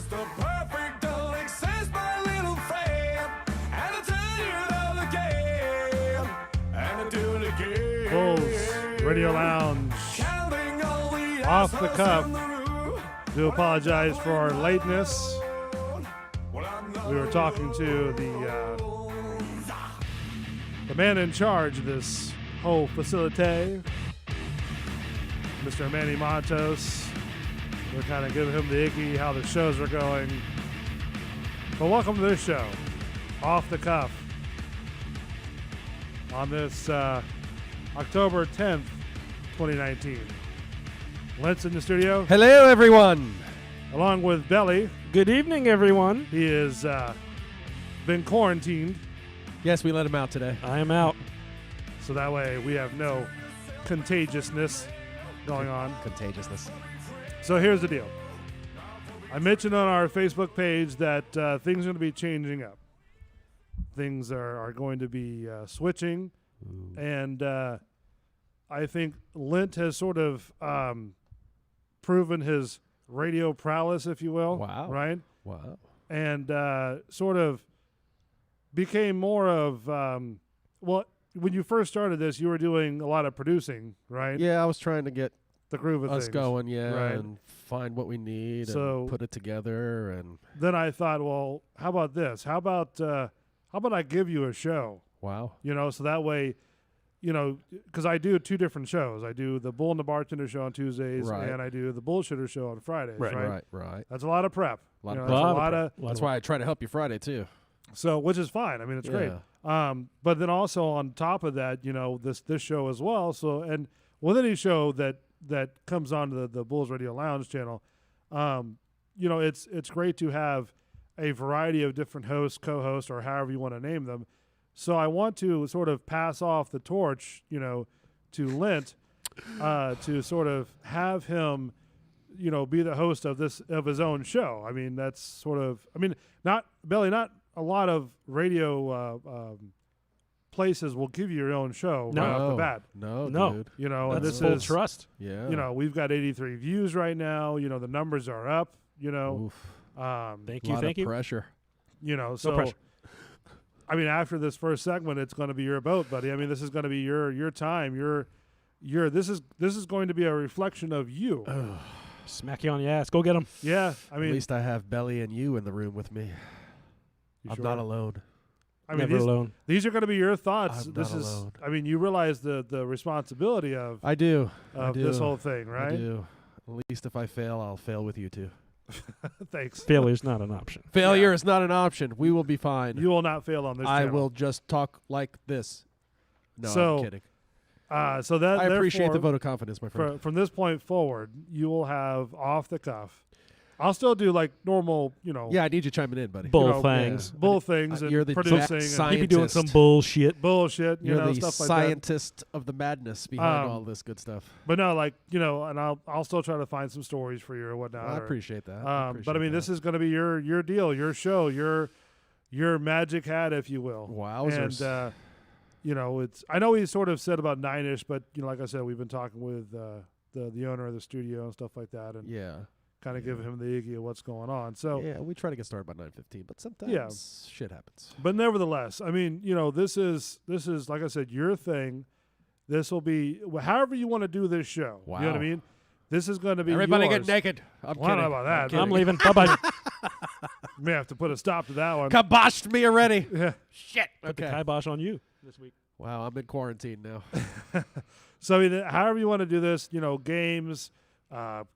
the perfect elixir, says my little friend. And I tell you it all again. And I do it again. Bulls Radio Lounge. Counting all the Off the assholes cuff. in the room. Do apologize for our lateness. Well, I'm not We were talking to the man in charge of this whole facility, Mr. Manny Matos. We're kind of giving him the icky how the shows are going. But welcome to this show, Off the Cuff, on this October 10th, 2019. Lentz in the studio, Hello, everyone. along with Belly. Good evening, everyone. He is been quarantined, Yes, we let him out today. I am out. so that way we have no contagiousness going on. Contagiousness. So here's the deal. I mentioned on our Facebook page that things are going to be changing up. Things are going to be switching, and I think Lent has sort of proven his radio prowess, if you will. Wow. Right? Wow. And sort of became more of, well, when you first started this, you were doing a lot of producing, right? Yeah, I was trying to get The groove of us things. going, Right. and find what we need So- and put it together. And Then I thought, well, how about this? How about I give you a show? wow. You know, so that way, you know, because I do two different shows. I do the Bull and the Bartender show on Tuesdays, Right. and I do the Bullshitter show on Fridays. Right. Right. That's a lot of prep. Lot You of know, prep. that's a lot of That's why I try to help you Friday too. so, which is fine. I mean, it's great. But then also on top of that, you know, this show as well. So, and with any show that comes on the Bulls Radio Lounge channel, you know, it's great to have a variety of different hosts, co-hosts, or however you want to name them. So I want to sort of pass off the torch, you know, to Lent, to sort of have him, you know, be the host of his own show. I mean, that's sort of, I mean, not a lot of radio places will give you your own show No. right off the bat. No, No. dude. You know, and That's this full is, trust. Yeah. you know, we've got 83 views right now. You know, the numbers are up. You know, Oof. Thank A you. lot Thank of you. pressure. you know, No so. pressure. I mean, after this first segment, it's going to be your boat, buddy. I mean, this is going to be your time. This is going to be a reflection of you. Smack you on the ass. Go get him. Yeah, I mean, At least I have Belly and you in the room with me. you I'm sure? not alone. I mean, Never alone. these are going to be your thoughts. I'm This not is, alone. I mean, you realize the responsibility of I do. this do. whole thing, I right? do. At least if I fail, I'll fail with you too. Thanks. Failure's not an option. Failure is not an option. We will be fine. You will not fail on this. I channel. will just talk like this. No, So, I'm kidding. So that I appreciate the therefore, vote of confidence, my friend. From this point forward, you will have off the cuff. I'll still do like normal, you know, Yeah, I need you chiming in, buddy. Bull know, fangs. bull things and You're the producing exact and He be doing some Scientist. bullshit. bullshit, you You're know, the stuff like that. scientist of the madness behind Um, all this good stuff. But no, like, you know, and I'll still try to find some stories for you or whatnot. I or- appreciate that. but I mean, this is going to be your deal, your show, your magic hat, if you will. Wowzers. And you know, I know he sort of said about 9-ish, but you know, like I said, we've been talking with the owner of the studio and stuff like that, and yeah. kind of give him the iggy of what's going on. So, Yeah, we try to get started by 9:15, but sometimes shit happens. but nevertheless, I mean, you know, this is like I said, your thing. This will be however you want to do this show. You know what I Wow. mean? This is going to be Everybody yours. get naked. I'm Well, I don't kidding. know about that. kidding. I'm leaving. Bye-bye. May have to put a stop to that one. Kiboshed me already. Yeah. Shit. Put the Okay. kibosh on you this week. Wow, I'm in quarantine now. So I mean, however you want to do this, you know, games,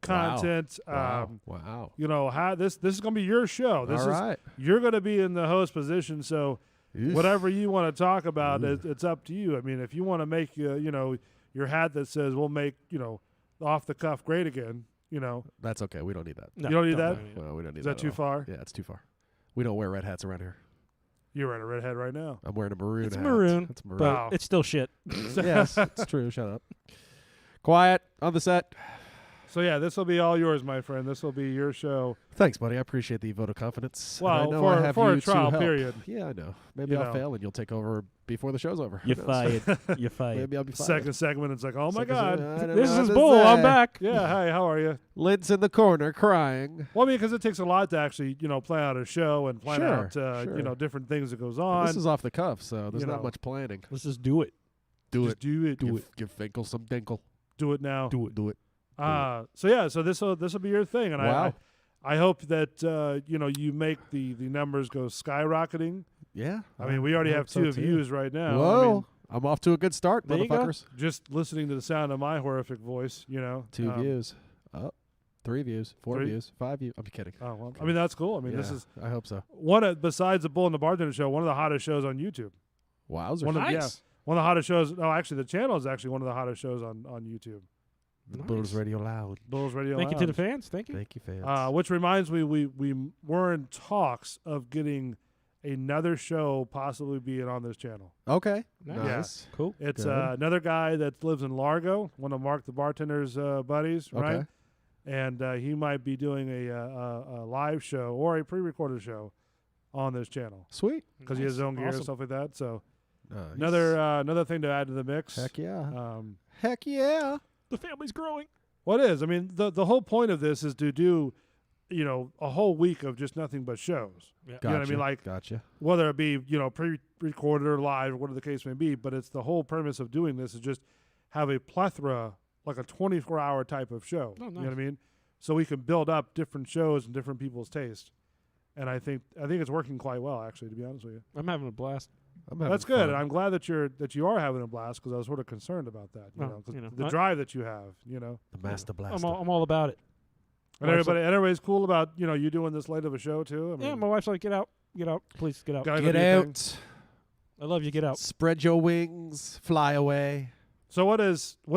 content, Wow. you know, how this is going to be your show. This All is right. you're going to be in the host position. So Oof. whatever you want to talk about, Oof. it's up to you. I mean, if you want to make you know, your hat that says we'll make, you know, off the cuff great again, you know, That's okay. We don't need that. No, You don't need that? Well, we don't need is that. that too at all. far? Yeah, it's too far. We don't wear red hats around here. You're wearing a red hat right now. I'm wearing a maroon It's hat. maroon, It's maroon. But Wow. it's still shit. Yes, it's true. Shut up. Quiet on the set. So yeah, this will be all yours, my friend. This will be your show. Thanks, buddy. I appreciate the vote of confidence. And I Well, know I have for you a trial to help. period. Yeah, I know. Maybe You I'll know. fail and you'll take over before the show's over. Who You're knows? fired. You're fired. Maybe I'll be fired. Second segment, it's like, oh my God. This is Bull. I'm back. Yeah, hi, how are you? Lid's in the corner crying. Well, I mean, because it takes a lot to actually, plan out a show and plan Sure, out, sure. different things that goes But on. this is off the cuff, so there's you not know. much planning. Let's just do it. Do Just it. do it. Give Finkel some dinkle. Do it now. Do it. Do it. So this will be your thing, and Wow. I hope that you make the numbers go skyrocketing. Yeah. I mean, we already hope have so 2 too. views right now. Whoa. I mean, I'm off to a good start, There you go. motherfuckers. just listening to the sound of my horrific voice, 2 views. 3 views. 4 3? views. 5 views. I'm kidding. Oh well, I mean that's cool. I mean this Yeah, is I hope so. besides the Bull and the Bartender Show, one of the hottest shows on YouTube. Wowzers. One of Nice. one of the hottest shows. No, actually, the channel is actually one of the hottest shows on YouTube. The Nice. Bulls Radio Loud. Bulls Radio. Thank you to the Lounge. fans. Thank you. Thank you, fans. Which reminds me, we were in talks of getting another show possibly being on this channel. Okay. Nice. Nice. Cool. It's Good. another guy that lives in Largo, one of Mark the Bartender's buddies, right? Okay. And he might be doing a live show or a pre-recorded show on this channel Sweet. because he has his own gear and Awesome. stuff like that. So Nice. another thing to add to the mix. Heck yeah. Heck yeah. The family's growing. What is? I mean, the whole point of this is to do, a whole week of just nothing but shows. Yeah. Gotcha. You know what I mean? Like Gotcha. whether it be pre-recorded or live or whatever the case may be. But it's the whole premise of doing this is just have a plethora, like a 24-hour type of show. Oh, You know what I nice. mean? So we can build up different shows and different people's taste. And I think it's working quite well, actually, to be honest with you. I'm having a blast. I'm having That's good. fun. And I'm glad that you are having a blast because I was sort of concerned about that. Oh, 'Cause you know, the I- drive that you have. The Master Blaster. I'm all about it. And Wife's everybody's cool about you doing this late of a show too. I mean, Yeah, my wife's like, get out, please get out. gotta go Get do your thing. out. I love you. Get out. Spread your wings. Fly away. So what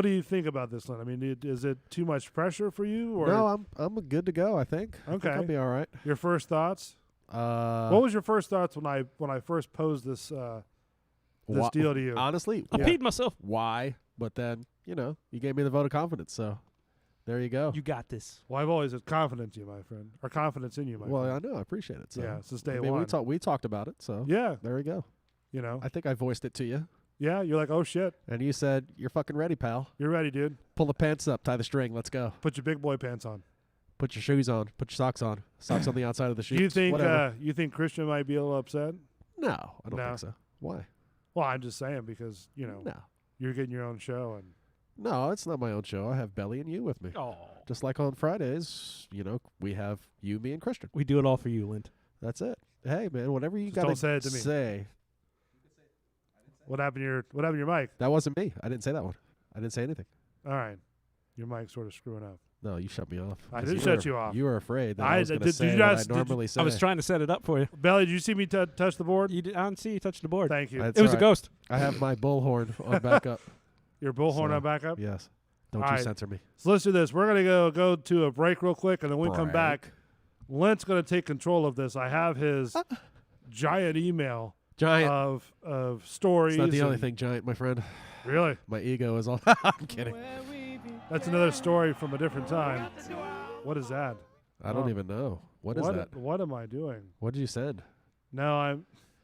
do you think about this, Lynn? I mean, is it too much pressure for you, or No, I'm good to go, I think. I think Okay. I'll be all right. your first thoughts? What was your first thoughts when I first posed this Wha- deal to you? Honestly, I Yeah. peed myself. why? But then, you gave me the vote of confidence, so there you go. You got this. Well, I've always had confidence in you, my friend, or confidence in you, my Well, I friend. know. I appreciate it. So. Yeah, since day I mean, one. we talked about it, so Yeah, there we go. I think I voiced it to you, yeah. You're like, oh shit, and you said, you're fucking ready, pal. you're ready, dude. Pull the pants up, tie the string, let's go. Put your big boy pants on. Put your shoes on, put your socks on. Socks on the outside of the shoes. Do you think Whatever. you think Christian might be a little upset? No, I don't No. think so. Why? Well, I'm just saying because No. you're getting your own show and No, it's not my own show. I have Belly and you with me. Oh, Just like on Fridays, we have you, me, and Christian. we do it all for you, Lind. That's it. Hey, man, whatever you Just got don't to say it to me. say. what happened to your mic? That wasn't me. I didn't say that one. I didn't say anything. All right, your mic's sort of screwing up. No, you shut me off. I 'Cause did you shut were- you off. You were afraid that I I was going to did- say did you what guys- I normally say. I was trying to set it up for you. Belly, did you see me touch the board? I didn't see you touch the board. Thank you. That's It was all a ghost. I have my bullhorn on backup. Your bullhorn So, on backup. Yes. Don't All you right. censor me. So let's do this. We're gonna go to a break real quick, and then when we come back, Lent's gonna take control of this. I have his giant email Giant. of stories. It's not the only and- thing giant, my friend. Really, My ego is all. I'm kidding. that's another story from a different time. What is that? I don't Oh. even know. What is that? What am I doing? What did you send? No,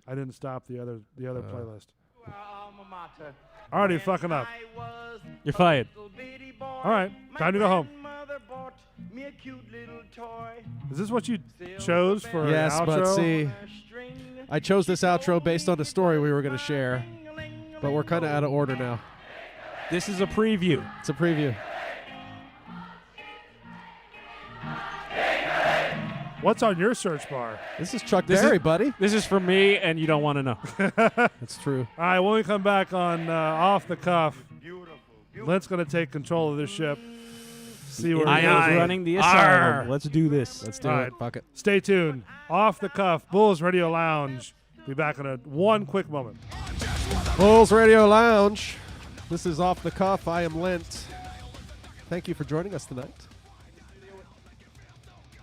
I didn't stop the other playlist. alma mater. Already fucking up. I was You're fired. a little bitty boy. All right, My time to go home. grandmother bought me a cute little toy. Is this what you chose for Yes, an outro? but see, A string. I chose this outro based on the story we were going to share, but we're kind of out of order now. This is a preview. It's a preview. What's on your search bar? This is Chuck This is- Berry, buddy. This is for me, and you don't want to know. That's true. All right, when we come back on Off the Cuff, Beautiful. Lent's going to take control of this ship. See where I it am goes. running the Arr. asylum. Let's do this. Let's do All it. right. Fuck it. Stay tuned. Off the Cuff, Bulls Radio Lounge. Be back in one quick moment. Bulls Radio Lounge. This is Off the Cuff. I am Lent. Thank you for joining us tonight.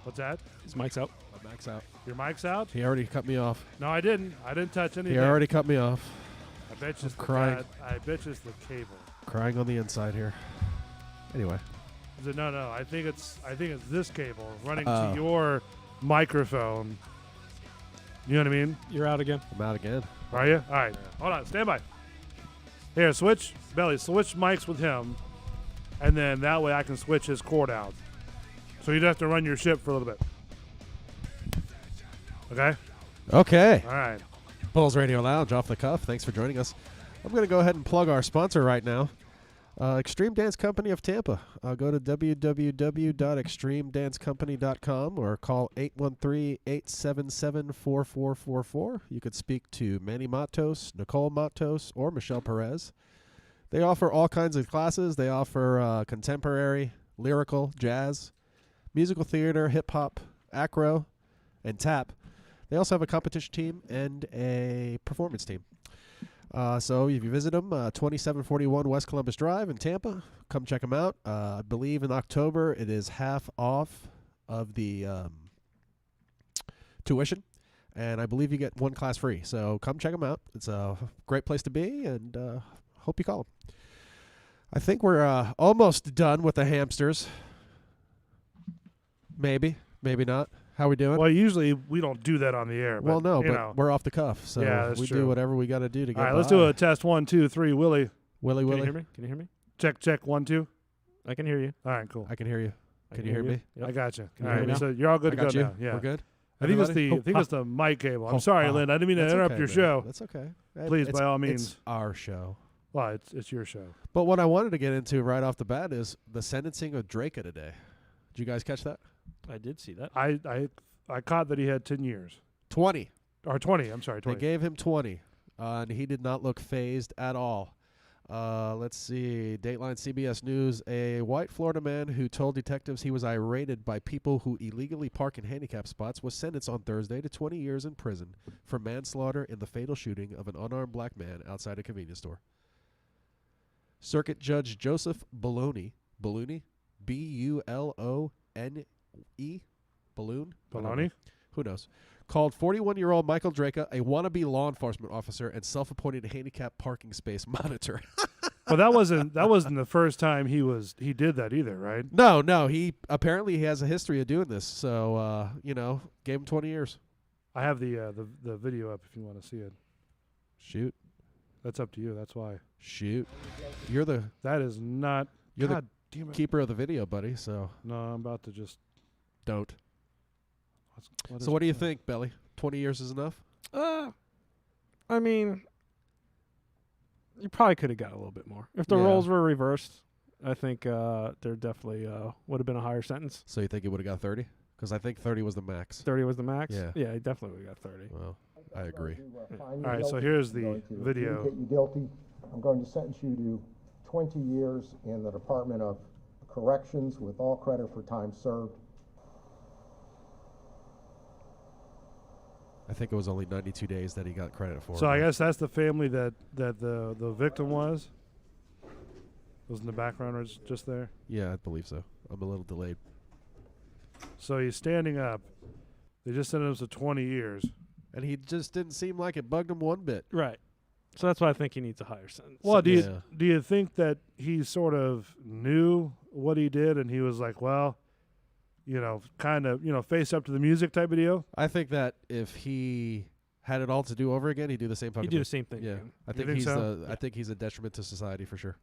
What's that? His mic's out. My Mac's out. Your mic's out? He already cut me off. No, I didn't. I didn't touch anything. He already cut me off. I bet you it's the crying. I bet you it's the cable. Crying on the inside here. Anyway, Is it, no. I think it's this cable running to Oh. your microphone. You know what I mean? You're out again. I'm out again. Are you? All right. Hold on. Stand by. Here, switch mics with him, and then that way I can switch his cord out. So you'd have to run your ship for a little bit. Okay. Okay. All right. Bulls Radio Lounge off the cuff. Thanks for joining us. I'm going to go ahead and plug our sponsor right now, Extreme Dance Company of Tampa. Go to www.extremedancecompany.com or call 813-877-4444. You could speak to Manny Matos, Nicole Matos, or Michelle Perez. They offer all kinds of classes. They offer contemporary, lyrical, jazz, musical theater, hip-hop, acro, and tap. They also have a competition team and a performance team. So if you visit them, 2741 West Columbus Drive in Tampa, come check them out. I believe in October it is half off of the tuition, and I believe you get one class free. So come check them out. It's a great place to be, and hope you call them. I think we're almost done with the hamsters. Maybe not. How we doing? Well, usually we don't do that on the air. Well, but, no, you but know. we're off the cuff, so Yeah, that's we true. do whatever we got to do to get All right, by. let's do a test. 1, 2, 3. Willie, Willie. Can you hear me? Can you hear me? check. 1, 2. I can hear you. All right, cool. I can hear you. I Can you hear me? Yep. I got you. Can All you hear right, me now? so you're all good I to got go you. now. Yeah, We're good. I think it's Everybody? the mic cable. I'm Oh, sorry, ah, Lynn. I didn't mean to That's interrupt okay, your man. show. That's okay. Please, It's- by all It's means. our show. Well, it's your show. But what I wanted to get into right off the bat is the sentencing of Drake today. Did you guys catch that? I did see that. I caught that he had 10 years 20. or 20. I'm sorry, They 20. gave him 20, and he did not look phased at all. Let's see. Dateline CBS News. A white Florida man who told detectives he was irate by people who illegally park in handicap spots was sentenced on Thursday to 20 years in prison for manslaughter in the fatal shooting of an unarmed black man outside a convenience store. Circuit Judge Joseph Baloney, B-U-L-O-N-E, Balloon? I don't know. Baloney? Who knows? Called 41-year-old Michael Drake a wannabe law enforcement officer and self-appointed handicap parking space monitor. Well, that wasn't the first time he did that either, right? No, he apparently has a history of doing this. So, gave him 20 years. I have the video up if you want to see it. Shoot. That's up to you. That's why. Shoot. You're the That is not. You're the God damn it. keeper of the video, buddy, so No, I'm about to just. don't. What What do you think, Belly? 20 years is enough? I mean, you probably could have got a little bit more. If the Yeah. roles were reversed, I think there definitely would have been a higher sentence. So you think he would have got 30? Because I think 30 was the max. 30 was the max? Yeah. Yeah, he definitely would have got 30. Well, I agree. All right, so here's the video. Get you guilty. I'm going to sentence you to 20 years in the Department of Corrections with all credit for time served. I think it was only 92 days that he got credit for. So I guess that's the family that the victim was. Was in the background or just there? Yeah, I believe so. I'm a little delayed. So he's standing up. They just sentenced him to 20 years. And he just didn't seem like it bugged him one bit. Right. So that's why I think he needs a higher sentence. Well, do Yeah. you think that he sort of knew what he did and he was like, well, kind of, face up to the music type of deal? I think that if he had it all to do over again, he'd do the same fucking He'd do thing. the same thing Yeah, again. I think think he's so? I think he's a detriment to society for sure.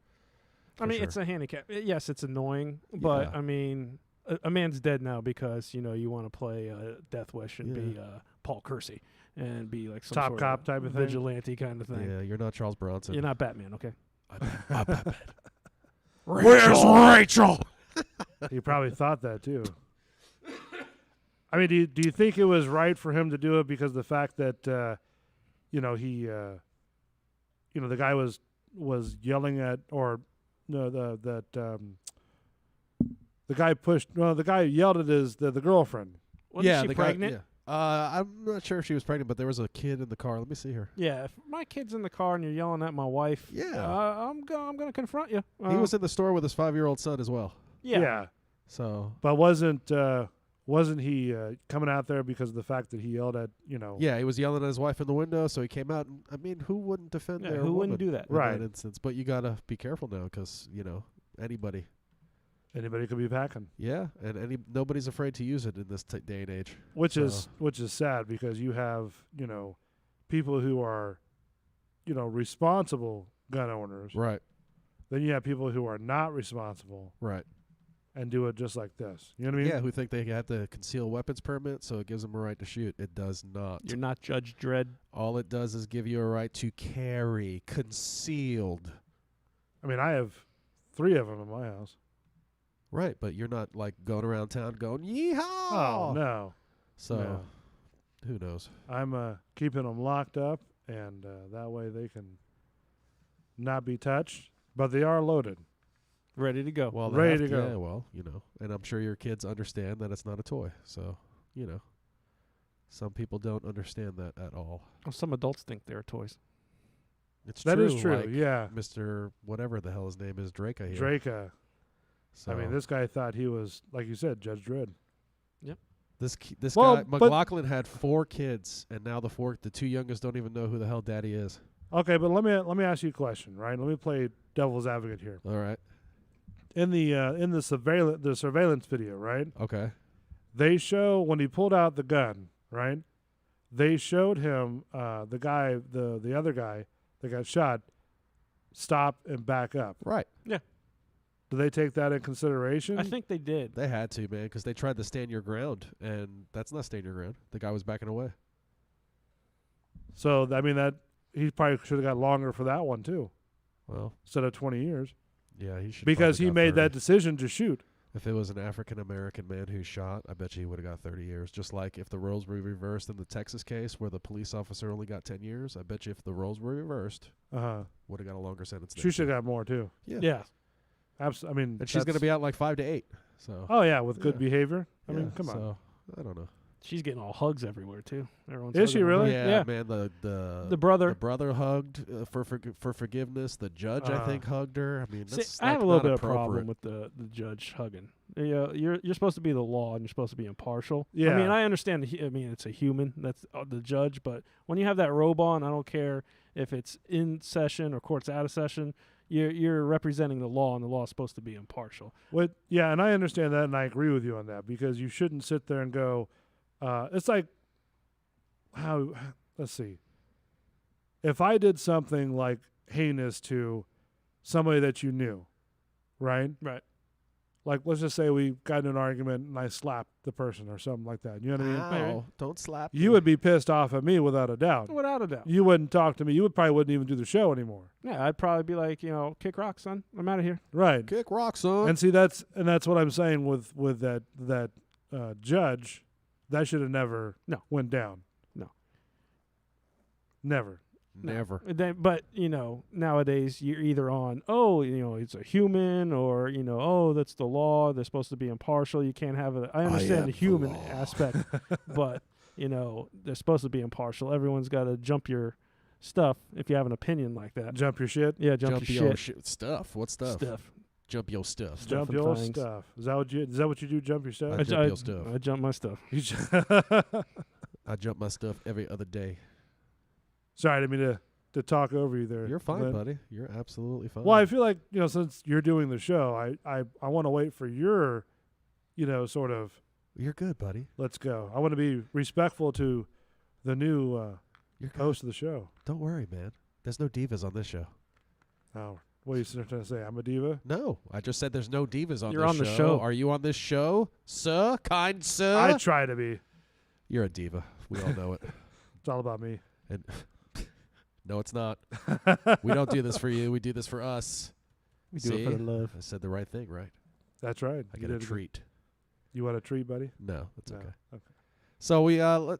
I mean, sure. it's a handicap. Yes, it's annoying, but Yeah. I mean, a man's dead now because you want to play Death Wish and be Yeah. Paul Kersey and be like some Top sort cop of type of thing? vigilante kind of thing. Yeah, you're not Charles Bronson. You're not Batman, okay? Where's Rachel? He probably thought that too. I mean, do you think it was right for him to do it because of the fact that the guy was yelling at the guy yelled at the girlfriend. Wasn't she the pregnant? Guy, yeah. I'm not sure if she was pregnant, but there was a kid in the car. Let me see her. Yeah, if my kid's in the car and you're yelling at my wife, Yeah. I'm gonna confront you. He was in the store with his 5-year-old son as well. yeah. So But wasn't he coming out there because of the fact that he yelled at yeah, he was yelling at his wife in the window. So he came out. And, I mean, who wouldn't defend Yeah, their who wouldn't woman do that? in Right. that instance? But you gotta be careful now because anybody. Anybody could be packing, Yeah, and nobody's afraid to use it in this day and age. which is sad because you have people who are responsible gun owners. Right, Then you have people who are not responsible right. and do it just like this. You know what I mean? Yeah, who think they have the concealed weapons permit, so it gives them a right to shoot. It does not. You're not Judge Dredd. All it does is give you a right to carry concealed. I mean, I have 3 of them in my house. Right, but you're not like going around town going yeehaw. Oh no. So, no. who knows? I'm keeping them locked up, and that way they can not be touched. But they are loaded. Ready to go. Well, they Ready have to go. Yeah, well, and I'm sure your kids understand that it's not a toy. So, some people don't understand that at all. Well, some adults think they're toys. It's That true. is true. Like Yeah. Mr. whatever the hell his name is, Drake. I hear. Drake. So I mean, this guy thought he was, like you said, Judge Dredd. this Well, guy but- McLaughlin had 4 kids, and now the 2 youngest don't even know who the hell daddy is. Okay, but let me ask you a question, right? Let me play devil's advocate here. All right. In the surveillance video, right? Okay. They show when he pulled out the gun, right? They showed him the other guy that got shot stop and back up. Right. Do they take that in consideration? I think they did. They had to, man, because they tried to stand your ground, and that's not stand your ground. The guy was backing away. So I mean that he probably should have got longer for that one too, Well, instead of 20 years, yeah, he should. because probably he got made 30. that decision to shoot. If it was an African American man who shot, I bet you he would have got 30 years. Just like if the roles were reversed in the Texas case, where the police officer only got 10 years, I bet you if the roles were reversed, would have got a longer sentence. She should have got more too. Yeah. I mean, And she's going to that's- be out like 5 to 8. So. Oh yeah, with good Yeah. behavior. I Yeah, mean, come on. So, I don't know. She's getting all hugs everywhere too. Everyone's Is she hugging her. really? Yeah, Yeah. man. The brother. The brother hugged for forgiveness. The judge, I think, hugged her. I mean, See, that's I have like a little not bit of appropriate. problem with the judge hugging. You're supposed to be the law and you're supposed to be impartial. I Yeah. mean, I understand. It's a human. That's the judge. But when you have that robe on, I don't care if it's in session or court's out of session. You're representing the law, and the law is supposed to be impartial. Yeah, and I understand that, and I agree with you on that, because you shouldn't sit there and go. It's like let's see. If I did something like heinous to somebody that you knew, right? Right. Like, let's just say we got in an argument and I slapped the person or something like that. You know what I mean? Ow, don't slap You me. would be pissed off at me without a doubt. Without a doubt. You wouldn't talk to me. You probably wouldn't even do the show anymore. Yeah, I'd probably be like, kick rock, son. I'm out of here. Right. Kick rock, son. And see, that's what I'm saying with that judge. That should have never went down. No. Never. Never. But nowadays you're either on, it's a human, or that's the law. They're supposed to be impartial. You can't have a. I understand the human aspect, but they're supposed to be impartial. Everyone's got to jump your stuff if you have an opinion like that. Jump your shit. Yeah, jump your your shit. stuff. What stuff? Stuff. Jump your stuff. Jump and your things. stuff. Is that what you do? Jump your stuff? I jump your stuff. I jump my stuff. You ju- I jump my stuff every other day. Sorry, I didn't mean to talk over you there. You're fine, Glenn. buddy. You're absolutely fine. Well, I feel like since you're doing the show, I want to wait for your, sort of. You're good, buddy. Let's go. I want to be respectful to the new You're good. host of the show. Don't worry, man. There's no divas on this show. Oh, what are you trying to say? I'm a diva? No, I just said there's no divas on You're this on the show. show. Are you on this show, sir? Kind sir? I try to be. You're a diva. We all know it. It's all about me. And no, it's not. We don't do this for you. We do this for us. We do it for See? the love. I said the right thing, right? That's right. I You get a did good. treat. You want a treat, buddy? No, that's No. okay. Okay. So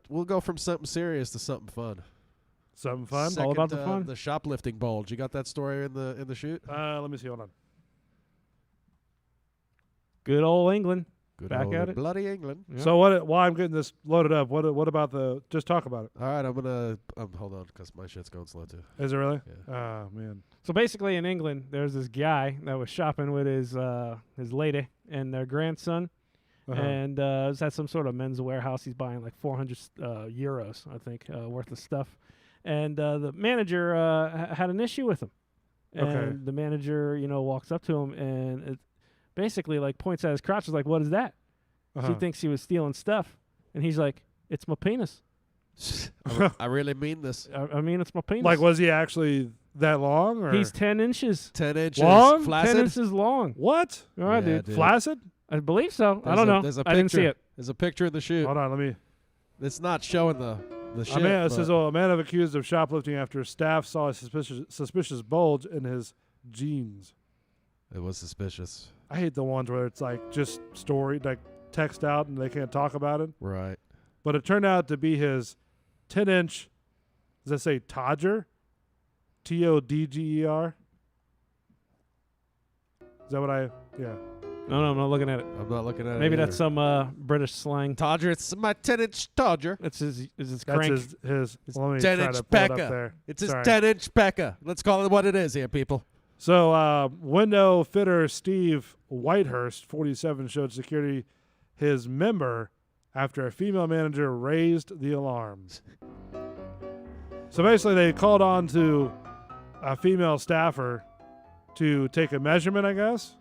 we'll go from something serious to something fun. Something fun? All about Second, the fun. The shoplifting bulge. You got that story in the shoot? Let me see. Hold on. Good old England. Good Back old at it. bloody England. Yeah. So while I'm getting this loaded up, what about just talk about it? All right, I'm gonna hold on because my shit's going slow too. Is it really? Yeah. Oh man. So basically, in England, there's this guy that was shopping with his lady and their grandson, Uh-huh. and was at some sort of men's warehouse. He's buying like 400 euros, I think, worth of stuff. And the manager had an issue with him. And Okay. the manager, walks up to him and basically like points at his crotch. Is like, what is that? Uh-huh. She thinks he was stealing stuff, and he's like, it's my penis. I really mean this. I mean, it's my penis. Like, was he actually that long? Or He's 10 inches. 10 inches. Long? 10 Flaccid? inches long. what? All right, Yeah, dude. dude. Flaccid? I believe so. I There's don't a- know. There's a I didn't see picture. it. There's a picture in the shoot. Hold on, let me. It's not showing the shit. It but says, a man of accused of shoplifting after staff saw a suspicious bulge in his jeans. it was suspicious. I hate the ones where it's like just story, like text out and they can't talk about it. Right. But it turned out to be his 10-inch, does that say Todger? Todger? Is that what I, yeah. No, I'm not looking at it. I'm not looking at it. Maybe either. that's some British slang. Todger. It's my 10-inch Todger. It's his That's crank. his It's let me try 10-inch to pull it up Pekka. there. It's his Sorry. 10-inch Pekka. Let's call it what it is here, people. So, window fitter Steve Whitehurst, 47, showed security his member after a female manager raised the alarms. So basically, they called on to a female staffer to take a measurement, I guess.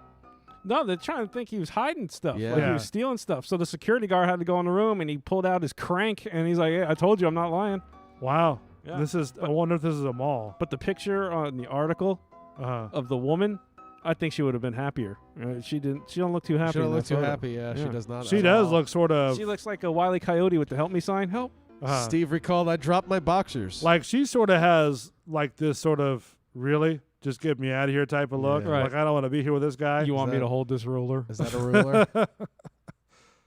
No, they're trying to think he was hiding stuff. Yeah. Like he Yeah. was stealing stuff. So the security guard had to go in the room, and he pulled out his crank, and he's like, hey, I told you I'm not lying. Wow. Yeah. This is, I wonder if this is a mall. But the picture on the article Uh-huh. of the woman, I think she would have been happier. She don't look too happy. She don't in that look too photo. happy. Yeah, she Yeah. does not. She at does all. look sort of, She looks like a Wile E. Coyote with the help me sign. Help. Steve recalled I dropped my boxers. like she sort of has like this sort of, really? Just get me out of here type of look. Yeah. Right. Like, I don't want to be here with this guy. You want me that- to hold this ruler? Is that a ruler?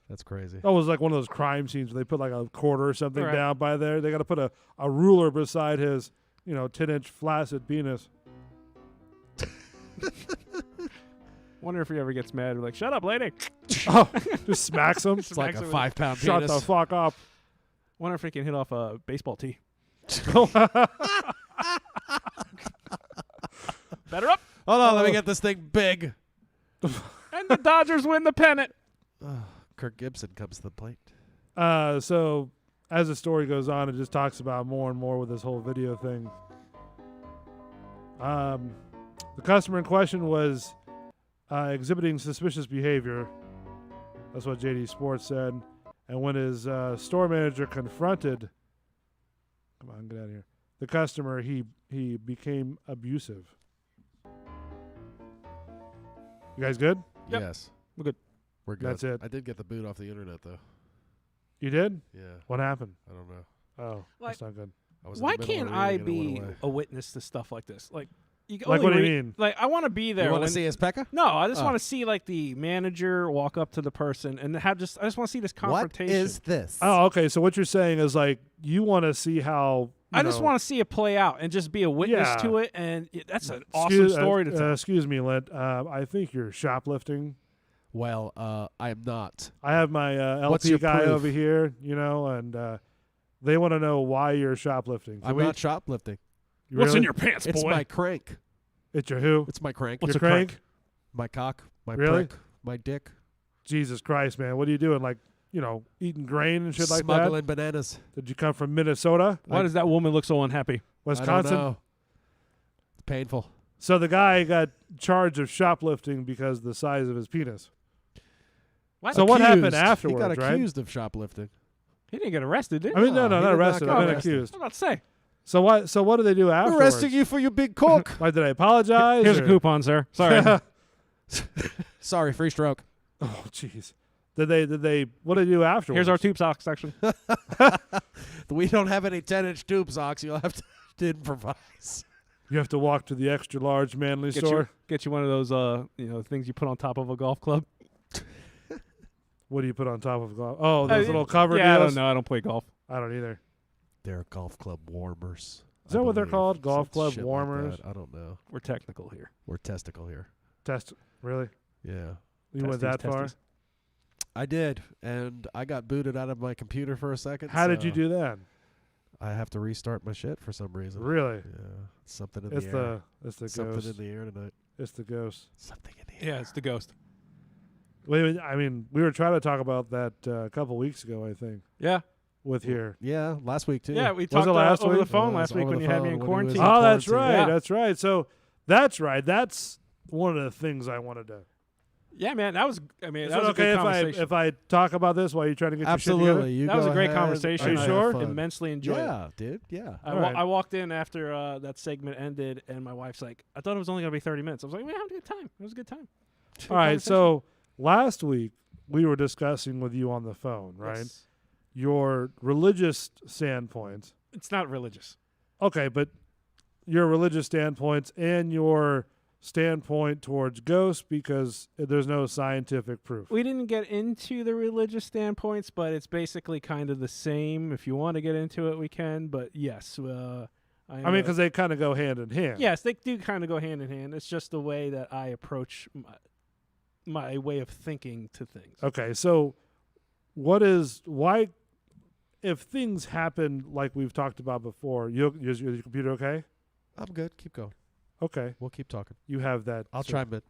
That's crazy. That was like one of those crime scenes where they put like a quarter or something Right. down by there. They got to put a ruler beside his, 10-inch flaccid penis. Wonder if he ever gets mad. Like, shut up, lady. Oh, just smacks him. It's like a Smacks him 5-pound Shut penis. the fuck up. Wonder if he can hit off a baseball tee. Better up. Hold on, let me get this thing big. And the Dodgers win the pennant. Kirk Gibson comes to the plate. So as the story goes on, it just talks about more and more with this whole video thing. The customer in question was exhibiting suspicious behavior. That's what JD Sports said. And when his store manager confronted, come on, get out of here, the customer, he became abusive. You guys good? Yep. Yes. We're good. We're good. That's it. I did get the boot off the internet, though. You did? Yeah. What happened? I don't know. Oh, that's not good. I was in Why the middle can't of I reading and it be went away. a witness to stuff like this? Like, you can Like, only what do you read- mean? Like, I want to be there. You want to when- see his Pekka? No, I just Oh. want to see like the manager walk up to the person and have I just want to see this confrontation. this? Oh, okay. So what you're saying is like you want to see how I just want to see it play out and just be a witness Yeah. to it, and that's an awesome story to tell. Excuse me, Lent. I think you're shoplifting. Well, I am not. I have my What's LP your guy proof? over here, and they want to know why you're shoplifting. Can I'm we- not shoplifting. you What's really? in your pants, It's boy? my crank. It's your who? It's my crank. Your What's a crank? My cock. My Really? prick. My dick. Jesus Christ, man! What are you doing? Like, eating grain and shit like Smuggling bananas. that? Did you come from Minnesota? Why does that woman look so unhappy? I Wisconsin? don't know. It's painful. So the guy got charged of shoplifting because of the size of his penis. What? So what happened Accused. afterwards, He got right? accused of shoplifting. He didn't get arrested, did he? I mean, no, No, he not did not arrested. get I've been arrested. accused. I'm about to say. So what did they do afterwards? Arresting you for your big cock. Like, did I apologize? Here's a or- coupon, sir. Sorry. Sorry, free stroke. Oh, jeez. Did they? What did they do afterwards? Here's our tube sock section. We don't have any 10-inch tube socks. You'll have to improvise. You have to walk to the extra large manly store. Get you one of those things you put on top of a golf club. What do you put on top of golf? Oh, those little cover Yeah, I deals. don't know. I don't play golf. I don't either. They're golf club warmers. Is that I what they're believe. called? Golf Some club shit like warmers? that. I don't know. We're technical here. We're testicle here. Test. Really? Yeah. You went that Testes, far? testes. I did, and I got booted out of my computer for a second. How did you so do that? I have to restart my shit for some reason. Really? Yeah. Something in It's the air. the Something ghost. in the air tonight. It's the ghost. Something in the air. Yeah, it's the ghost. Wait, I mean, we were trying to talk about that a couple weeks ago, I think, Yeah. with here. Yeah, last week too. Yeah, we Was talked it last over the week? phone It last was week over when the you had me phone in when he was quarantine. in Oh, that's quarantine. right. Yeah. That's right. So that's right. That's one of the things I wanted to Yeah, man, that was. I mean, Is that it was okay a good conversation. if I talk about this while you're trying to get your shit together? Absolutely. You that was go a great ahead. conversation. Are you I sure? had fun. Immensely enjoyed it. Yeah, dude. Yeah. I, Alright. I walked in after that segment ended, and my wife's like, "I thought it was only gonna be 30 minutes." I was like, "We had a good time. It was a good time." Good All right. conversation. So last week we were discussing with you on the phone, right? Yes. Your religious standpoints. It's not religious. Okay, but your religious standpoints and your standpoint towards ghosts because there's no scientific proof. We didn't get into the religious standpoints, but it's basically kind of the same. If you want to get into it, we can. But yes, I mean, because they kind of go hand in hand. yes, they do kind of go hand in hand. It's just the way that I approach my way of thinking to things. Okay, so why, if things happen like we've talked about before, is your computer okay? I'm good. Keep going. Okay, We'll keep talking. you have that. I'll so chime in.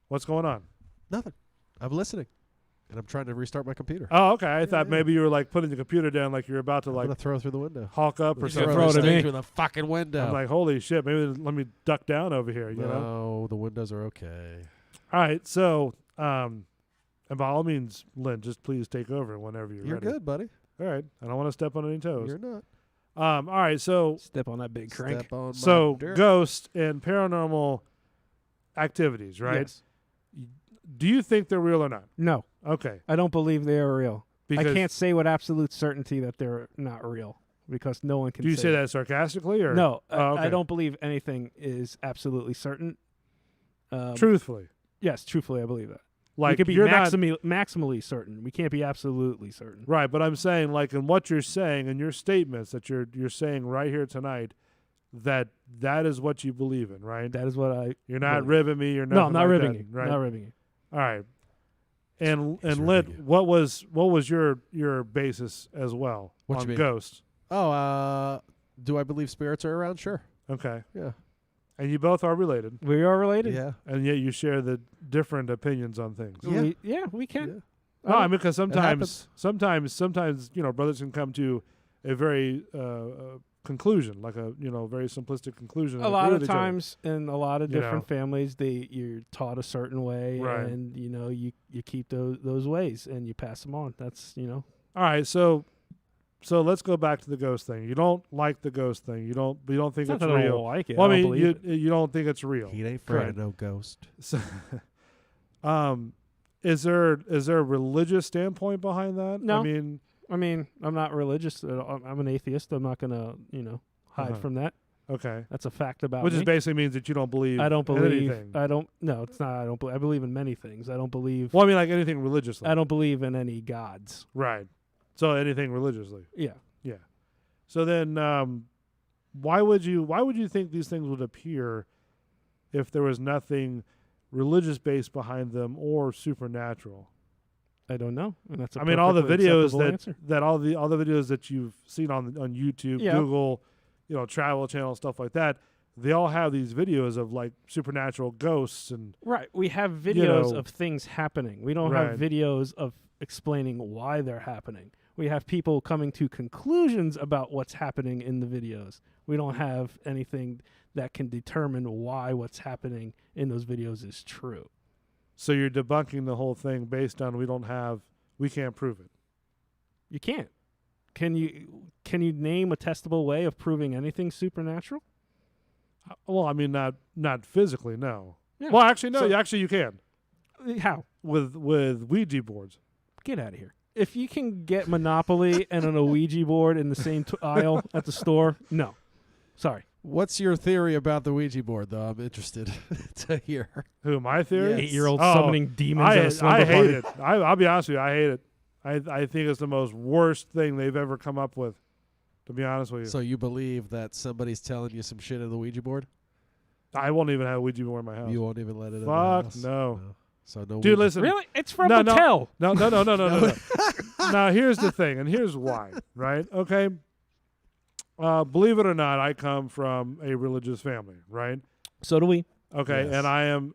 What's going on? Nothing. I'm listening, and I'm trying to restart my computer. Oh, okay. I thought yeah. maybe you were like putting the computer down, like you're about to I'm like gonna throw through the window. hawk up or He's gonna something. throw it at me. through the fucking window. I'm like, holy shit! Maybe let me duck down over here. You know. no, the windows are okay. All right. So, and by all means, Lynn, just please take over whenever you're You're ready. good, buddy. All right. I don't want to step on any toes. You're not. All right. So, Step on that big crank. Step on so my dirt. ghost and paranormal activities, right? Yes. Do you think they're real or not? No, Okay. I don't believe they are real. Because I can't say with absolute certainty that they're not real because no one can. do you say that sarcastically or No, Oh, okay. I don't believe anything is absolutely certain. truthfully? Yes, truthfully, I believe that. Like we could be you're not maximally certain. We can't be absolutely certain. right, but I'm saying like in what you're saying in your statements that you're saying right here tonight that is what you believe in, right? That is what I. You're not believe. ribbing me. You're not. No, I'm not like ribbing that, you. Right. Not ribbing you. All right. And He's Lynn, ribbing you. what was your basis as well What you on mean? ghosts? Oh, do I believe spirits are around? Sure. Okay. Yeah. And you both are related, We are related. Yeah. and yet you share the different opinions on things. Yeah. We can. Yeah. No, I mean because happens. sometimes brothers can come to a very conclusion, like a very simplistic conclusion. A and lot agree of with each other. times in a lot of You different families, you're taught a certain way, Right. and you keep those ways and you pass them on. That's All right, so let's go back to the ghost thing. You don't like the ghost thing. You don't think not it's that I don't real. like it. Well, I I don't mean, believe it. you don't think it's real. He ain't afraid Correct. of no ghost. So, is there a religious standpoint behind that? No. I mean, I'm not religious. I'm an atheist. I'm not gonna hide Uh-huh. from that. okay, That's a fact about which me. just basically means that you don't believe. I don't in believe. anything. I don't. No, it's not. I don't. I believe in many things. I don't believe. Well, I mean, like anything religiously. I don't believe in any gods. Right. So anything religiously. Yeah. So then, why would you think these things would appear if there was nothing religious based behind them or supernatural? I don't know. And that's. I mean, all the videos answer. that all the videos that you've seen on YouTube, Yeah. Google, Travel Channel, stuff like that. They all have these videos of like supernatural ghosts and Right. We have videos know. of things happening. We don't Right. have videos of explaining why they're happening. We have people coming to conclusions about what's happening in the videos. We don't have anything that can determine why what's happening in those videos is true. so you're debunking the whole thing based on we can't prove it. You can't. Can you name a testable way of proving anything supernatural? Well, I mean not physically, no. Yeah. Well, actually no, So- actually you can How? with Ouija boards. Get out of here. If you can get Monopoly and an Ouija board in the same aisle at the store, no. Sorry. What's your theory about the Ouija board, though? I'm interested to hear. Who, my theory? Yes. 8-year-old Oh, summoning demons at a I slumber hate party. it. I'll be honest with you, I hate it. I think it's the most worst thing they've ever come up with, to be honest with you. So you believe that somebody's telling you some shit in the Ouija board? I won't even have a Ouija board in my house. You won't even let it in the Fuck house? no. So no Dude, Ouija. listen. Really? It's from No, Mattel. No. Now, here's the thing, and here's why, right? Okay. Believe it or not, I come from a religious family, right? So do we. Okay. Yes. And I am,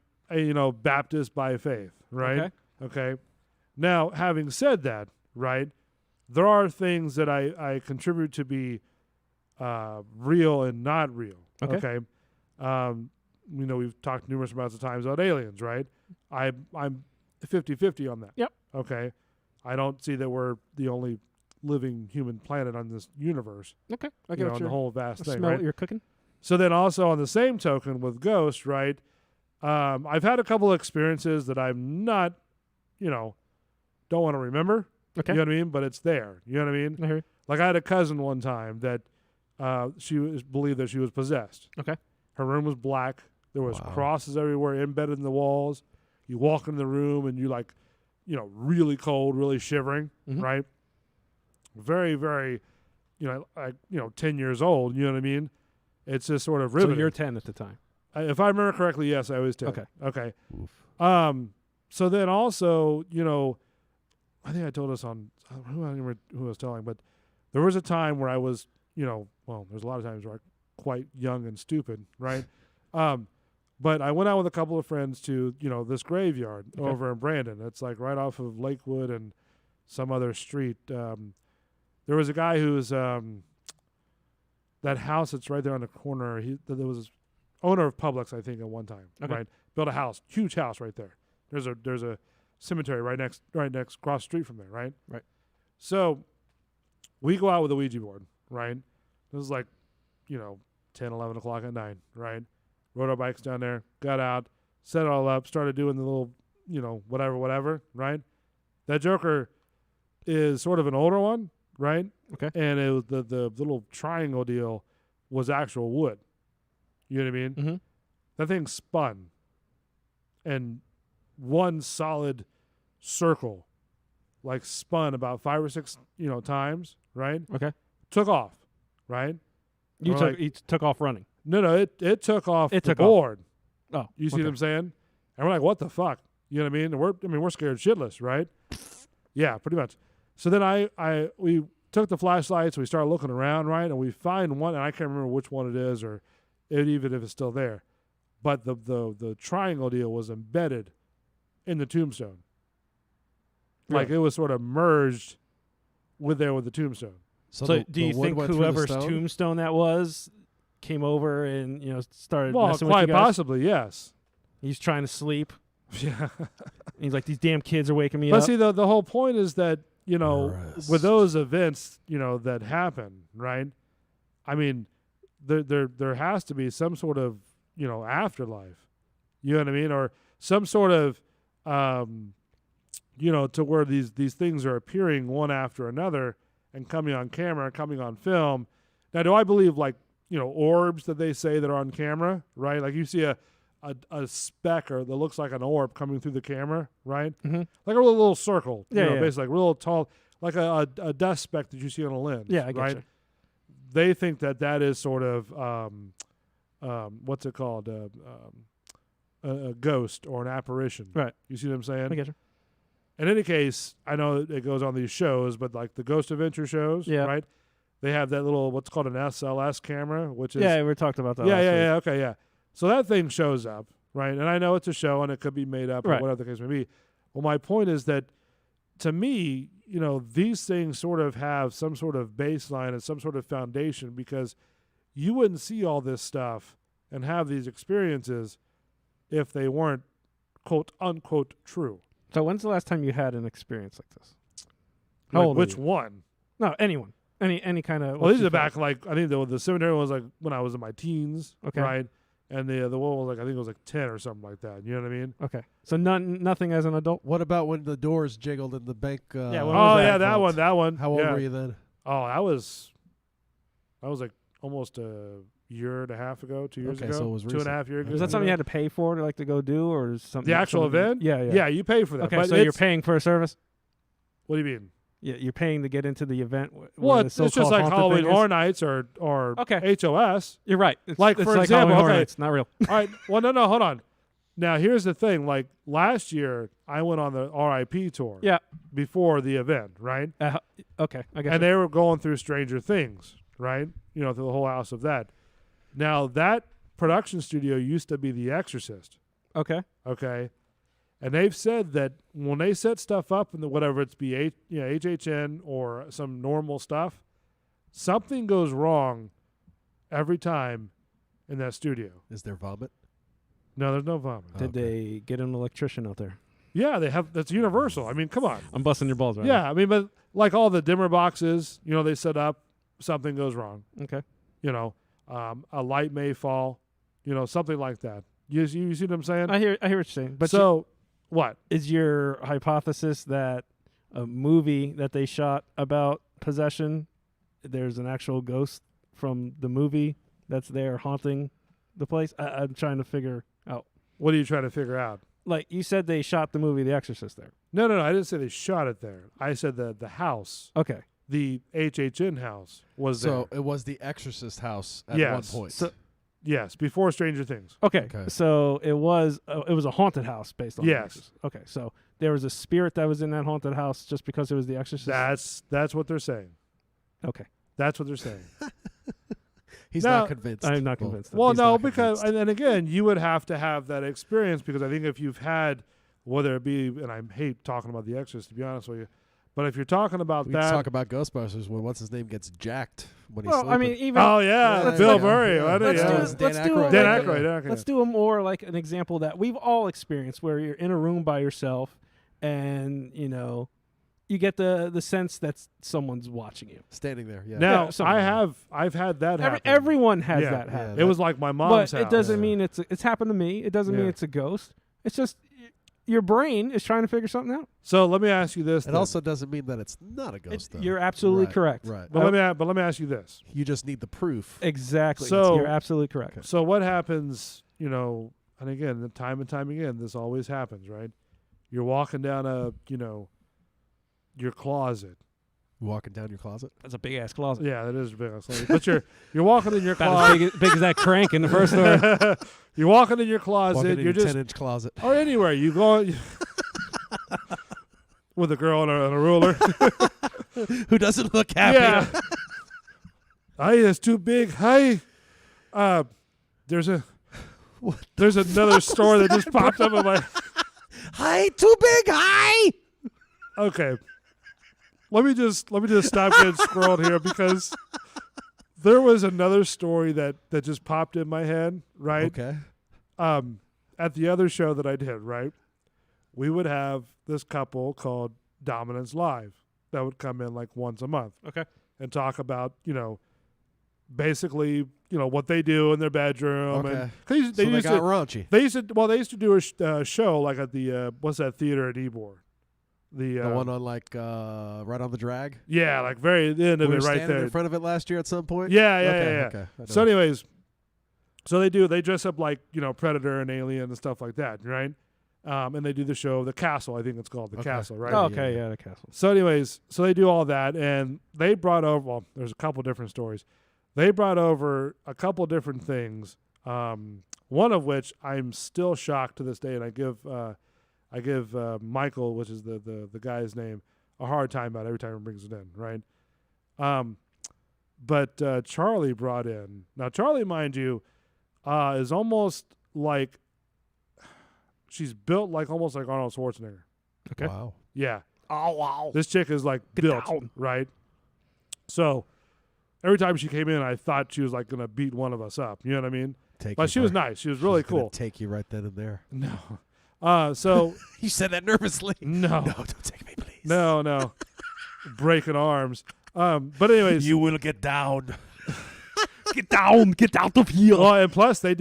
Baptist by faith, right? Okay. Now, having said that, right, there are things that I contribute to be real and not real. Okay. We've talked numerous amounts of times about aliens, right? I'm 50-50 on that. Yep. Okay. I don't see that we're the only living human planet on this universe. Okay, I You get know, what in the you're. whole vast I thing, smell right? what you're cooking. So then also on the same token with Ghost, right? I've had a couple of experiences that I'm not, don't want to remember. Okay, You know what I mean? But it's there. You know what I mean? I hear you. Like I had a cousin one time that believed that she was possessed. Okay. Her room was black. There was Wow. crosses everywhere embedded in the walls. You walk in the room and you like, really cold, really shivering, Mhm. right? Very, very, 10 years old. You know what I mean? It's just sort of So riveting. you're 10 at the time. If I remember correctly, yes, I was 10. Okay. Okay. Oof. So then also, I think I told us on I don't remember who I was telling, but there was a time where I was, well, there's a lot of times where I'm quite young and stupid, right? But I went out with a couple of friends to, this graveyard Okay. over in Brandon. It's like right off of Lakewood and some other street. There was a guy who's that house that's right there on the corner. There was owner of Publix, I think, at one time. Okay. Right, built a house, huge house right there. There's a cemetery right next across the street from there. Right. Right. So we go out with a Ouija board. Right. This is like, 10, 11 o'clock at night. Right. Rode our bikes down there, got out, set it all up, started doing the little, whatever. Right. That Joker is sort of an older one. Right. Okay. And it was the little triangle deal was actual wood. You know what I mean? Mm-hmm. That thing spun, and one solid circle, like spun about 5 or 6, times. Right? Okay. Took off. Right? You We're took like- you took off running. No, it took off It the took off. board. Oh, You see okay. what I'm saying? And we're like, what the fuck? You know what I mean? And we're scared shitless, right? Yeah, pretty much. So then we took the flashlights, we started looking around, right? And we find one, and I can't remember which one it is or even if it's still there. But the triangle deal was embedded in the tombstone. Like Really? it was sort of merged with the tombstone. So the- do the you wood think went through the whoever's stone? tombstone that was came over and started Well, messing with quite you guys? possibly, yes. He's trying to sleep. Yeah. He's like, these damn kids are waking me But up. see, the whole point is that, Rest. with those events, that happen, right? I mean, there has to be some sort of, afterlife. You know what I mean? Or some sort of, to where these things are appearing one after another and coming on camera, coming on film. Now, do I believe like, orbs that they say that are on camera, right? Like you see a speck or that looks like an orb coming through the camera, right? Mhm. Like a little circle, Yeah, yeah. basically, like real tall, like a dust speck that you see on a lens. Yeah, I get right? you. They think that is sort of what's it called, a ghost or an apparition. Right. You see what I'm saying? I get you. In any case, I know it goes on these shows, but like the Ghost Adventure shows, Yeah. right? They have that little what's called an SLS camera, which is Yeah, we talked about that. yeah, last yeah, week. yeah. Okay, yeah. So that thing shows up, right? And I know it's a show and it could be made up or Right. whatever the case may be. Well, my point is that to me, these things sort of have some sort of baseline and some sort of foundation because you wouldn't see all this stuff and have these experiences if they weren't quote unquote true. So when's the last time you had an experience like this? How Like, old are which you? one? No, anyone. Any kind of. Well, these are back like I think the cemetery was like when I was in my teens, Okay. right? And the one was like I think it was like 10 or something like that. You know what I mean? Okay. So nothing as an adult. What about when the doors jiggled in the bank? Yeah, what Oh was yeah, that that one. How old yeah. were you then? Oh, that was like almost a year and a half ago, 2 years Okay, ago, so it was 2.5 years ago. Was that something you had to pay for to to go do, or is something The actual something- event? Yeah, yeah. Yeah, you pay for that. Okay, but so you're it's- paying for a service. What do you mean? Yeah, you're paying to get into the event. Well, where the it's just so-called like haunted Halloween thing is? Horror Nights or Okay. HOS. You're right. It's, Like, it's for like example, Halloween Horror okay. Nights, not real. All right. Well, no, hold on. Now, here's the thing. Like last year, I went on the RIP tour. Yeah. Before the event, right? Okay, I guess. And they were going through Stranger Things, right? Through the whole house of that. Now, that production studio used to be The Exorcist, Okay. okay? And they've said that when they set stuff up in whatever it's be HHN or some normal stuff, something goes wrong every time in that studio. Is there vomit? No, there's no vomit. Did they get an electrician out there? Yeah, they have. That's universal. I mean, come on. I'm busting your balls right Yeah, I mean, but like all the dimmer boxes, they set up, something goes wrong. now. Okay. A light may fall, something like that. You see what I'm saying? I hear what you're saying. But so, what? is your hypothesis that a movie that they shot about possession, there's an actual ghost from the movie that's there haunting the place? I'm trying to figure out. What are you trying to figure out? Like you said, they shot the movie The Exorcist there. No, I didn't say they shot it there. I said the house, Okay. the HHN house, was there. So it was the Exorcist house at Yes. one point. So Yes, before Stranger Things. okay. Okay. So it was a haunted house based on The Yes. Exorcist. Okay. So there was a spirit that was in that haunted house just because it was The Exorcist. That's what they're saying. Okay. That's what they're saying. He's Now- not convinced. I'm not Well, convinced. Well, He's no, not because convinced. and again, you would have to have that experience because I think if you've had, whether it be, and I hate talking about The Exorcist to be honest with you, but if you're talking about we can that, talk about Ghostbusters when what's his name gets jacked when he's Well, I mean, sleeping. even oh yeah, Yeah, Bill yeah. Murray, Yeah. wasn't it? Let's Yeah. do Dan let's do Aykroyd. it Dan like- Aykroyd. Dan Aykroyd. Let's do a more like an example that we've all experienced where you're in a room by yourself and, you get the sense that someone's watching you. Standing there. Yeah. Now Yeah, something like I've had that happen. Everyone has Yeah. that Yeah, happen. It was like my mom's But house. it doesn't mean it's happened to me. It doesn't mean Yeah. it's a ghost. It's just your brain is trying to figure something out. So let me ask you this. It then. also doesn't mean that it's not a ghost. though. You're absolutely Right, correct. Right. but let me ask you this. You just need the proof. Exactly. So- You're absolutely correct. So what happens? And again, time and time again, this always happens, right? You're walking down your closet. Walking down your closet. That's a big ass closet. Yeah, that is big. But you're walking in your About closet. as big as that crank in the first story. You're walking in your closet. Walking in You're your just 10-inch closet. or anywhere you go with a girl and a ruler. Who doesn't look happy? Yeah. Hey, it's too big. Hey, there's another store that just popped up in my. Hi, too big. Hi. Okay. Let me just stop getting squirreled here because there was another story that just popped in my head, right? Okay. At the other show that I did, right? We would have this couple called Dominance Live that would come in like once a month. Okay. And talk about, basically, what they do in their bedroom. Okay. And 'cause So they used got to, raunchy. they used to do a show like at the what's that theater at Ybor? The one on right on the drag. yeah, like very at the end We of were it right standing there. in front of it last year at some point. Yeah, yeah, Okay, yeah. okay. I know. So anyways, they dress up like, Predator and Alien and stuff like that, right? And they do the show, The Castle, I think it's called The Okay. Castle, right? Oh, okay, yeah, the castle. So anyways, so they do all that and they brought over, well, there's a couple different stories. They brought over a couple different things. One of which I'm still shocked to this day, and I give Michael, which is the guy's name, a hard time about it every time he brings it in, right? But Charlie brought in. Now Charlie, mind you, is almost like she's built like almost like Arnold Schwarzenegger. Okay. Wow. Yeah. Oh wow. This chick is like Get built, down. right? So every time she came in, I thought she was like gonna beat one of us up. You know what I mean? Take But you she was right- nice. She was really she's gonna cool. Take you right then and there. No. So You said that nervously. no, No, don't take me, please. no, breaking arms. But anyways, You will get down. Get down. Get out of here. well, and plus that's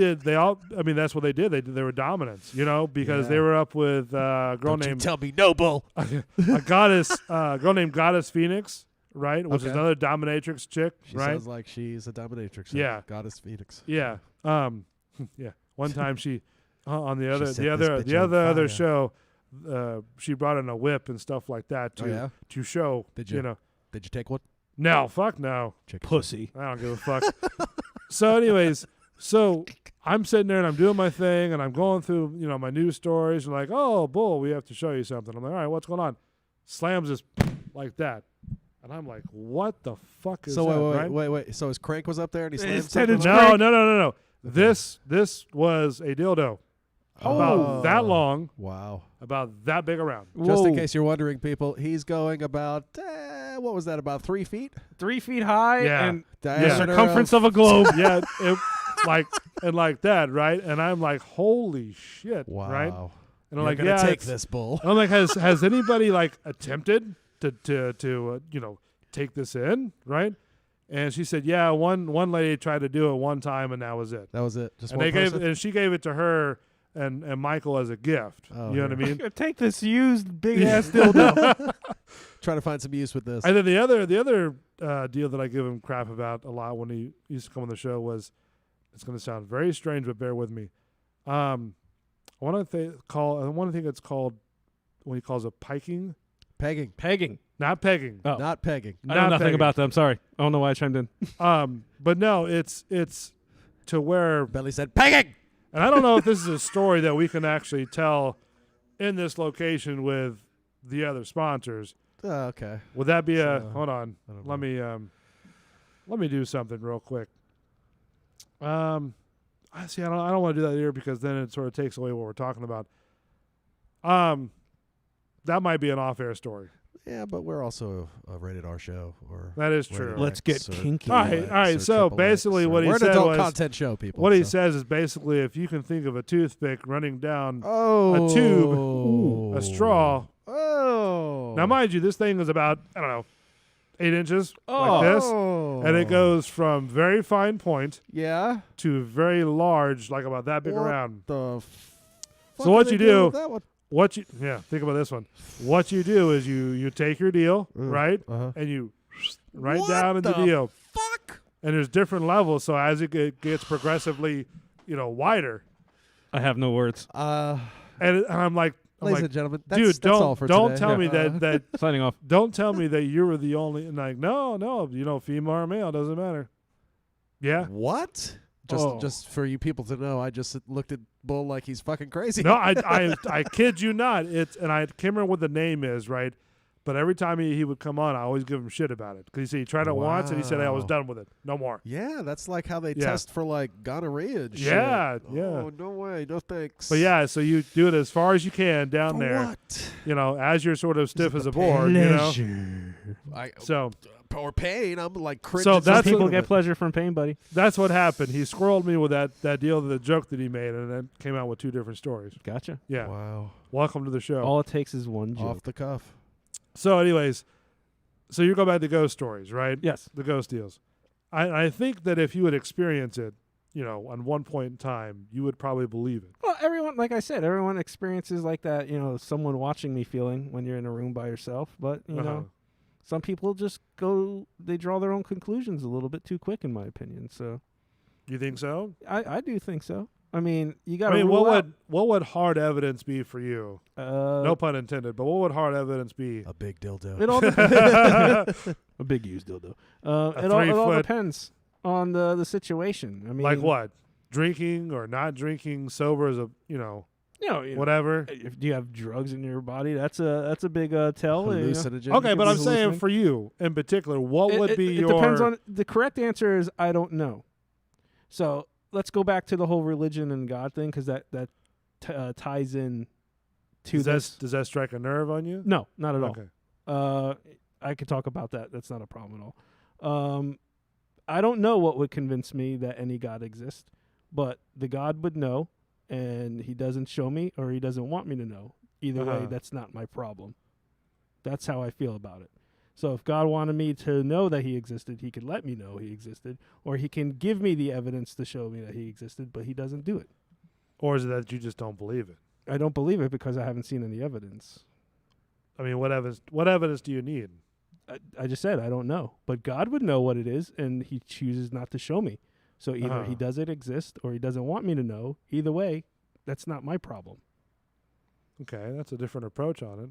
what they did. They were dominants, because they Yeah. were up with a girl Don't you named tell me noble. a girl named Goddess Phoenix, right? Which is Okay. another dominatrix chick, She right? sounds like she's a dominatrix. Yeah. Goddess Phoenix. Yeah. Yeah. One time she on the other set the this other bitch the on other fire. show, she brought in a whip and stuff like that to Oh, yeah? to show. Did you? know. Did you take one? No, fuck no. Chicken. Pussy. I don't give a fuck. So anyways, so I'm sitting there and I'm doing my thing and I'm going through, my news stories and like, oh, Bull, we have to show you something. I'm like, all right, what's going on? Slams this like that. And I'm like, what the fuck is So that? wait. So his crank was up there and he slammed It's something? 10 Right? No. This was a dildo. About that Oh. long, Wow. about that big around. Just in Whoa. case you're wondering, people, he's going about, what was that, about 3 feet? 3 feet high Yeah. and the Diameter circumference of a globe. Yeah, like that, right? And I'm like, holy shit, Wow. right? And I'm You're like, gonna yeah, take it's- this bull. I'm like, has anybody like attempted to take this in, right? And she said, yeah, one lady tried to do it one time, and that was it. That was it. Just And one they gave person? and she gave it to her and Michael as a gift. Oh, you know what I here. mean? Take this used big ass dildo. Trying to find some use with this. And then the other deal that I give him crap about a lot when he used to come on the show was, it's going to sound very strange, but bear with me. I want to think it's called when he calls it piking, Pegging. Pegging. not pegging. Oh. Not pegging. I know Not nothing pegging. about that. I'm sorry. I don't know why I chimed in. But no, it's to where, Belly said pegging. and I don't know if this is a story that we can actually tell in this location with the other sponsors. Oh, okay. Would that be a? So, Hold on. I don't Let me do something real quick. I see. I don't want to do that here because then it sort of takes away what we're talking about. That might be an off-air story. Yeah, but we're also a rated R show. Or That is rated true. Let's X get or kinky. All right, X all right. or So triple basically, X what or- he we're an said adult was, content show, people. what he so- says is basically, if you can think of a toothpick running down Oh, a tube, a straw. Oh, Now, mind you, this thing is about 8 inches Oh. like this, and it goes from very fine point Yeah. to very large, like about that big What around. The So what did you they do- with that one? Think about this one. What you do is you take your deal, right, Uh-huh. and you right What down in the the deal. Fuck. And there's different levels, so as it gets progressively, wider, I have no words. and I'm like, Ladies and gentlemen, that's, dude, that's all for don't today. tell me that Signing off. don't tell me that you were the only. And like, no, female or male doesn't matter. Yeah. What? Just for you people to know, I just looked at Bull like he's fucking crazy. No, I kid you not. And I can't remember what the name is, right? But every time he would come on, I always give him shit about it because he tried it once and he said, "Hey, I was Wow. done with it, no more." Yeah, that's like how they Yeah. test for like gonorrhea and shit. Yeah, yeah. Oh, no way. No thanks. But yeah, so you do it as far as you can down For there. what? As you're sort of stiff as a board, So or pain. I'm like cringing. So just that's thinking People of get it. pleasure from pain, buddy. that's what happened. He squirreled me with that deal, the joke that he made, and then came out with 2 different stories. Gotcha. Yeah. Wow. Welcome to the show. All it takes is one joke. Off the cuff. So, anyways, so you go back to ghost stories, right? Yes. The ghost deals. I think that if you would experience it, on one point in time, you would probably believe it. Well, everyone, like I said, everyone experiences like that, someone watching me feeling when you're in a room by yourself. But, Uh-huh. some people just they draw their own conclusions a little bit too quick, in my opinion. So You think so? I do think so. I mean, you got I to mean, rule what would hard evidence be for you? out. No pun intended, but what would hard evidence be? A big dildo. It all depends. A big used dildo. It all 3-foot depends on the situation. I mean, Like what? Drinking or not drinking, sober as whatever. If do you have drugs in your body, that's a big tell. Hallucinogen. Okay, but I'm be saying hallucinating. for you in particular, what would be it your? depends on the correct answer is I don't know. So let's go back to the whole religion and God thing because that ties in to this. Does that strike a nerve on you? No, not at all. Okay. I could talk about that. That's not a problem at all. I don't know what would convince me that any God exists, but the God would know, and he doesn't show me or he doesn't want me to know. Either way, Uh-huh. that's not my problem. That's how I feel about it. So if God wanted me to know that he existed, he could let me know he existed, or he can give me the evidence to show me that he existed, but he doesn't do it. Or is it that you just don't believe it? I don't believe it because I haven't seen any evidence. I mean, what evidence do you need? I just said I don't know, but God would know what it is, and he chooses not to show me. So either he doesn't exist or he doesn't want me to know. Either way, that's not my problem. Okay, that's a different approach on it.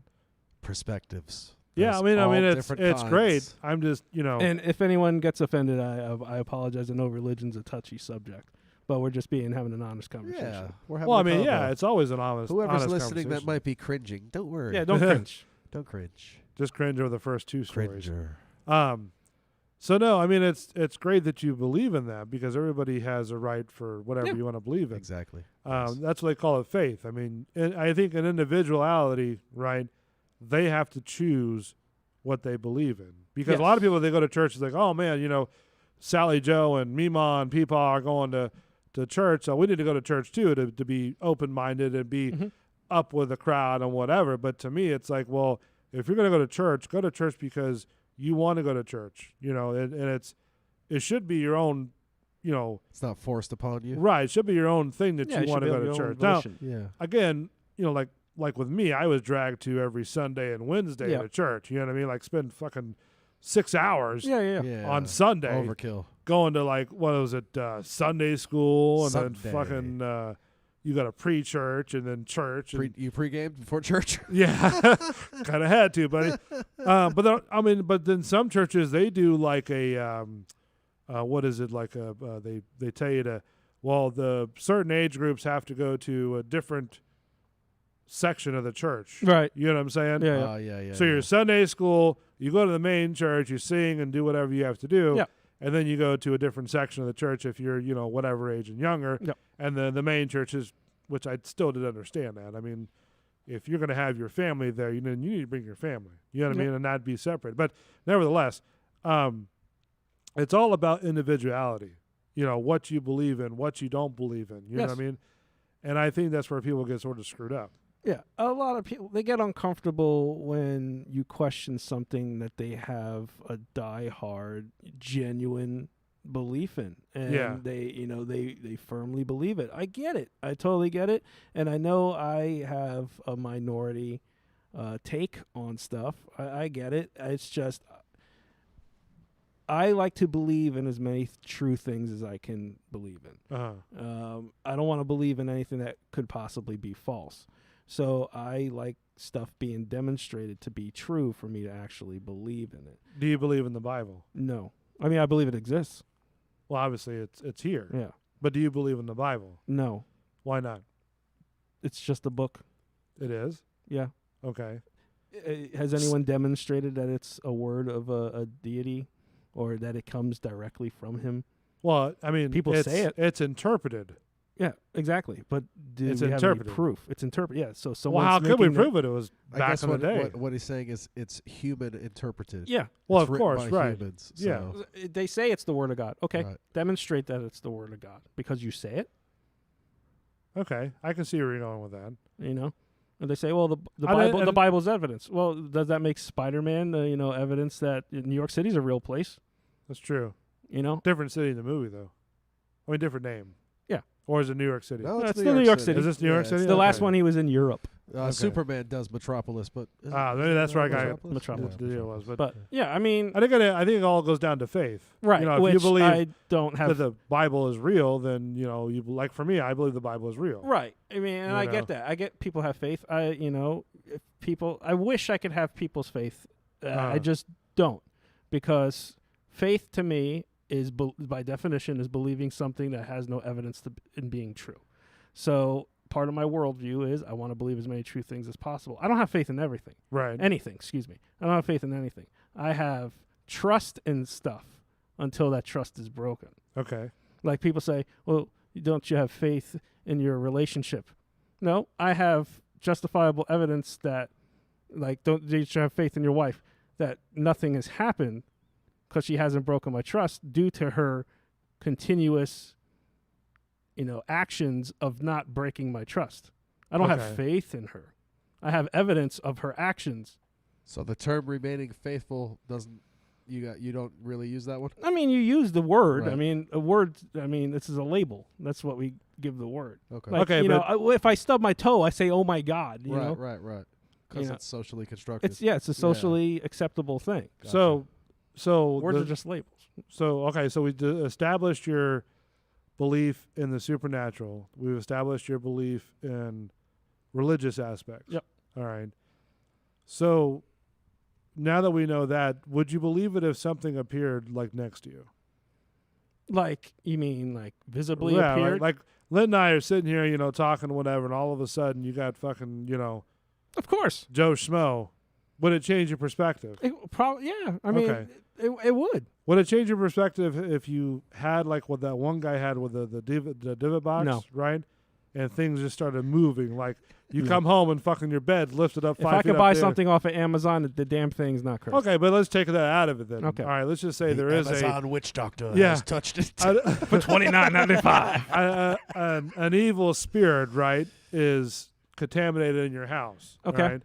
Perspectives. Yeah, There's I mean, all it's different great. kinds. I'm just, And if anyone gets offended, I apologize. I know religion's a touchy subject, but we're just having an honest conversation. Yeah. We're having well, I a mean, convo. yeah, it's always an honest. Whoever's honest listening that conversation. might be cringing, don't worry. Yeah, don't cringe. Don't cringe. just cringe over the first 2 stories. Cringer. So no, I mean it's great that you believe in that because everybody has a right for whatever Yeah. you want to believe in. Exactly. Yes. That's what they call it, faith. I mean, I think in individuality, right? They have to choose what they believe in because a lot of Yes. people they go to church is like, oh man, Sally Joe and Mima and Peepaw are going to church, so we need to go to church too to be open minded and be up with the crowd and whatever. But to me, it's like, well, if you're going to go to church because you want to go to church, you know, and it should be your own, you know. It's not forced upon you. Right. It should be your own thing that Yeah, you it want should to be go of to your own church. Now, volition. Yeah. again, you know, like with me, I was dragged to every Sunday and Wednesday Yeah. to church. You know what I mean? Like spend fucking 6 hours Yeah. on Sunday Overkill. going to like, what was it, Sunday school, and then Sunday. fucking you got a pre-church and then church. And, You pre-gamed before church? yeah, kind of had to, buddy. But then some churches, they do like a what is it, like they tell you to, well, the certain age groups have to go to a different section of the church. Right. You know what I'm saying? Yeah. Yeah. So your Sunday school, you go to the main church, you sing and do whatever you have to do. Yeah. And then you go to a different section of the church if you're, you know, whatever age and younger. Yep. And then the main churches, which I still didn't understand that. I mean, if you're going to have your family there, you need to bring your family. You know what I Yep. mean? And not be separate. But nevertheless, it's all about individuality. You know, what you believe in, what you don't believe in. You know what I Yes. mean? And I think that's where people get sort of screwed up. Yeah, a lot of people, they get uncomfortable when you question something that they have a die-hard, genuine belief in, and Yeah. they firmly believe it. I get it. I totally get it, and I know I have a minority take on stuff. I get it. It's just I like to believe in as many true things as I can believe in. I don't want to believe in anything that could possibly be false. So I like stuff being demonstrated to be true for me to actually believe in it. Do you believe in the Bible? No. I mean, I believe it exists. Well, obviously it's here. Yeah. But do you believe in the Bible? No. Why not? It's just a book. It is? Yeah. Okay. Has anyone demonstrated that it's a word of a deity or that it comes directly from him? Well, I mean, People say it. It's interpreted. Yeah, exactly. But do It's we have interpreted. any proof? It's interpreted. Yeah. So Well, someone's how could we making prove it? It was I back guess in the day. what he's saying is it's human interpreted. Yeah. Well, It's of written course, by right. humans, Yeah. so- They say it's the word of God. Okay. Right. Demonstrate that it's the word of God because you say it. Okay, I can see where you're going with that. You know, and they say, well, the I mean, Bible, the and- Bible's evidence. Well, does that make Spider-Man, evidence that New York City's a real place? That's true. You know, Different city in the movie, though. I mean, different name. Yeah. Or is it New York City? No, it's it's still New York City. Is this New York City? it's the last Okay. one he was in Europe. Okay. Superman does Metropolis, but isn't Maybe that's where I got Metropolis. the deal was. But But yeah, I mean, I think it all goes down to faith. right? You know, if which you believe I don't that have. the Bible is real, then you like for me, I believe the Bible is real. Right. I mean, and You I know. get that. I get people have faith. If people. I wish I could have people's faith. I just don't, because faith to me is by definition is believing something that has no evidence in being true. So part of my worldview is I want to believe as many true things as possible. I don't have faith in everything. Right. Anything, excuse me. I don't have faith in anything. I have trust in stuff until that trust is broken. Okay. Like people say, well, don't you have faith in your relationship? No, I have justifiable evidence that, like, don't you have faith in your wife that nothing has happened because she hasn't broken my trust due to her continuous, actions of not breaking my trust. I don't have Okay. faith in her. I have evidence of her actions. So the term remaining faithful doesn't you don't really use that one? I mean, you use the word. I Right. mean, a word. I mean, this is a label. That's what we give the word. Okay. Like, Okay, if I stub my toe, I say, "Oh my God!" You know, right. Because know, it's socially constructed. it's a socially acceptable thing. So Words the- are just labels. So we established your belief in the supernatural. We've established your belief in religious aspects. Yep. All right. So now that we know that, would you believe it if something appeared like next to you? Like, you mean like visibly Yeah, appeared? like Lynn and I are sitting here, talking whatever, and all of a sudden you got fucking, of course. Joe Schmo. Would it change your perspective? Probably. Yeah. I mean, Okay. it would. Would it change your perspective if you had like what that one guy had with the divot box, No. right? And things just started moving. Like you No. come home and fucking your bed lifted up If 5 I feet could up buy there. something off of Amazon, the damn thing's not crazy. Okay, but let's take that out of it then. Okay. All right, let's just say there is witch doctor Yeah. has touched it. For $29.95. an evil spirit, right, is contaminated in your house. Okay. Right?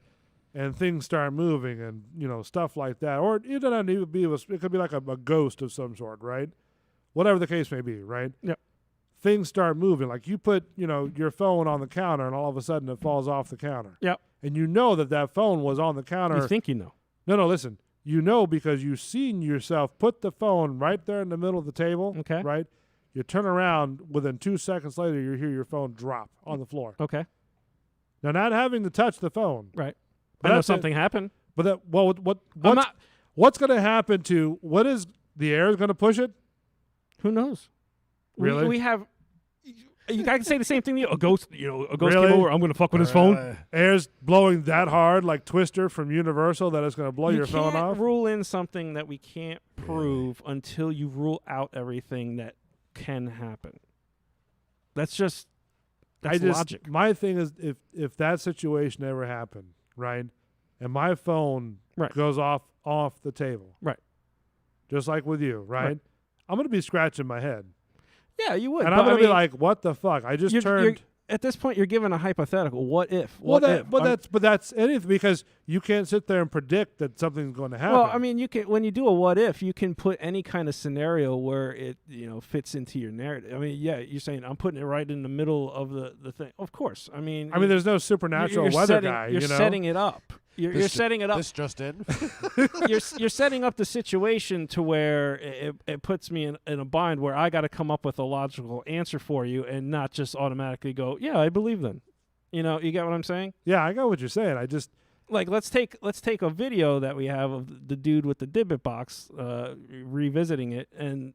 And things start moving and, stuff like that. Or it doesn't even be, it could be like a ghost of some sort, right? Whatever the case may be, right? Yep. Things start moving. Like you put, your phone on the counter and all of a sudden it falls off the counter. Yep. And you know that phone was on the counter. You think you know. No, listen. You know because you've seen yourself put the phone right there in the middle of the table. Okay. Right? You turn around, within 2 seconds later, you hear your phone drop on the floor. Okay. Now, not having to touch the phone. Right. But I know that's it. something happened. But I'm not. what's going to happen to, what is, the air is going to push it? Who knows? Really? We have. You guys can say the same thing. A ghost. A ghost Really? came over. I'm going to fuck with his phone. Air's blowing that hard, like Twister from Universal, that it's going to blow your phone can't off? rule in something that we can't prove until you rule out everything that can happen. That's logic. My thing is, if that situation ever happened, right, and my phone Right. goes off the table, Right. just like with you, right, I'm going to be scratching my head. Yeah, you would. And but I'm going I to be mean, like, what the fuck? I just you're- turned. at this point, you're given a hypothetical. What if? Well, What if? that's anything, because you can't sit there and predict that something's going to happen. Well, I mean, you can when you do a what if, you can put any kind of scenario where it fits into your narrative. I mean, yeah, you're saying I'm putting it right in the middle of the thing. Of course, I mean, there's no supernatural you're weather setting, guy. You're setting it up. You're setting it up. This just in. you're setting up the situation to where it puts me in a bind where I got to come up with a logical answer for you and not just automatically go, yeah, I believe them. You get what I'm saying? Yeah, I got what you're saying. I just Like let's take a video that we have of the dude with the Dibbit box revisiting it, and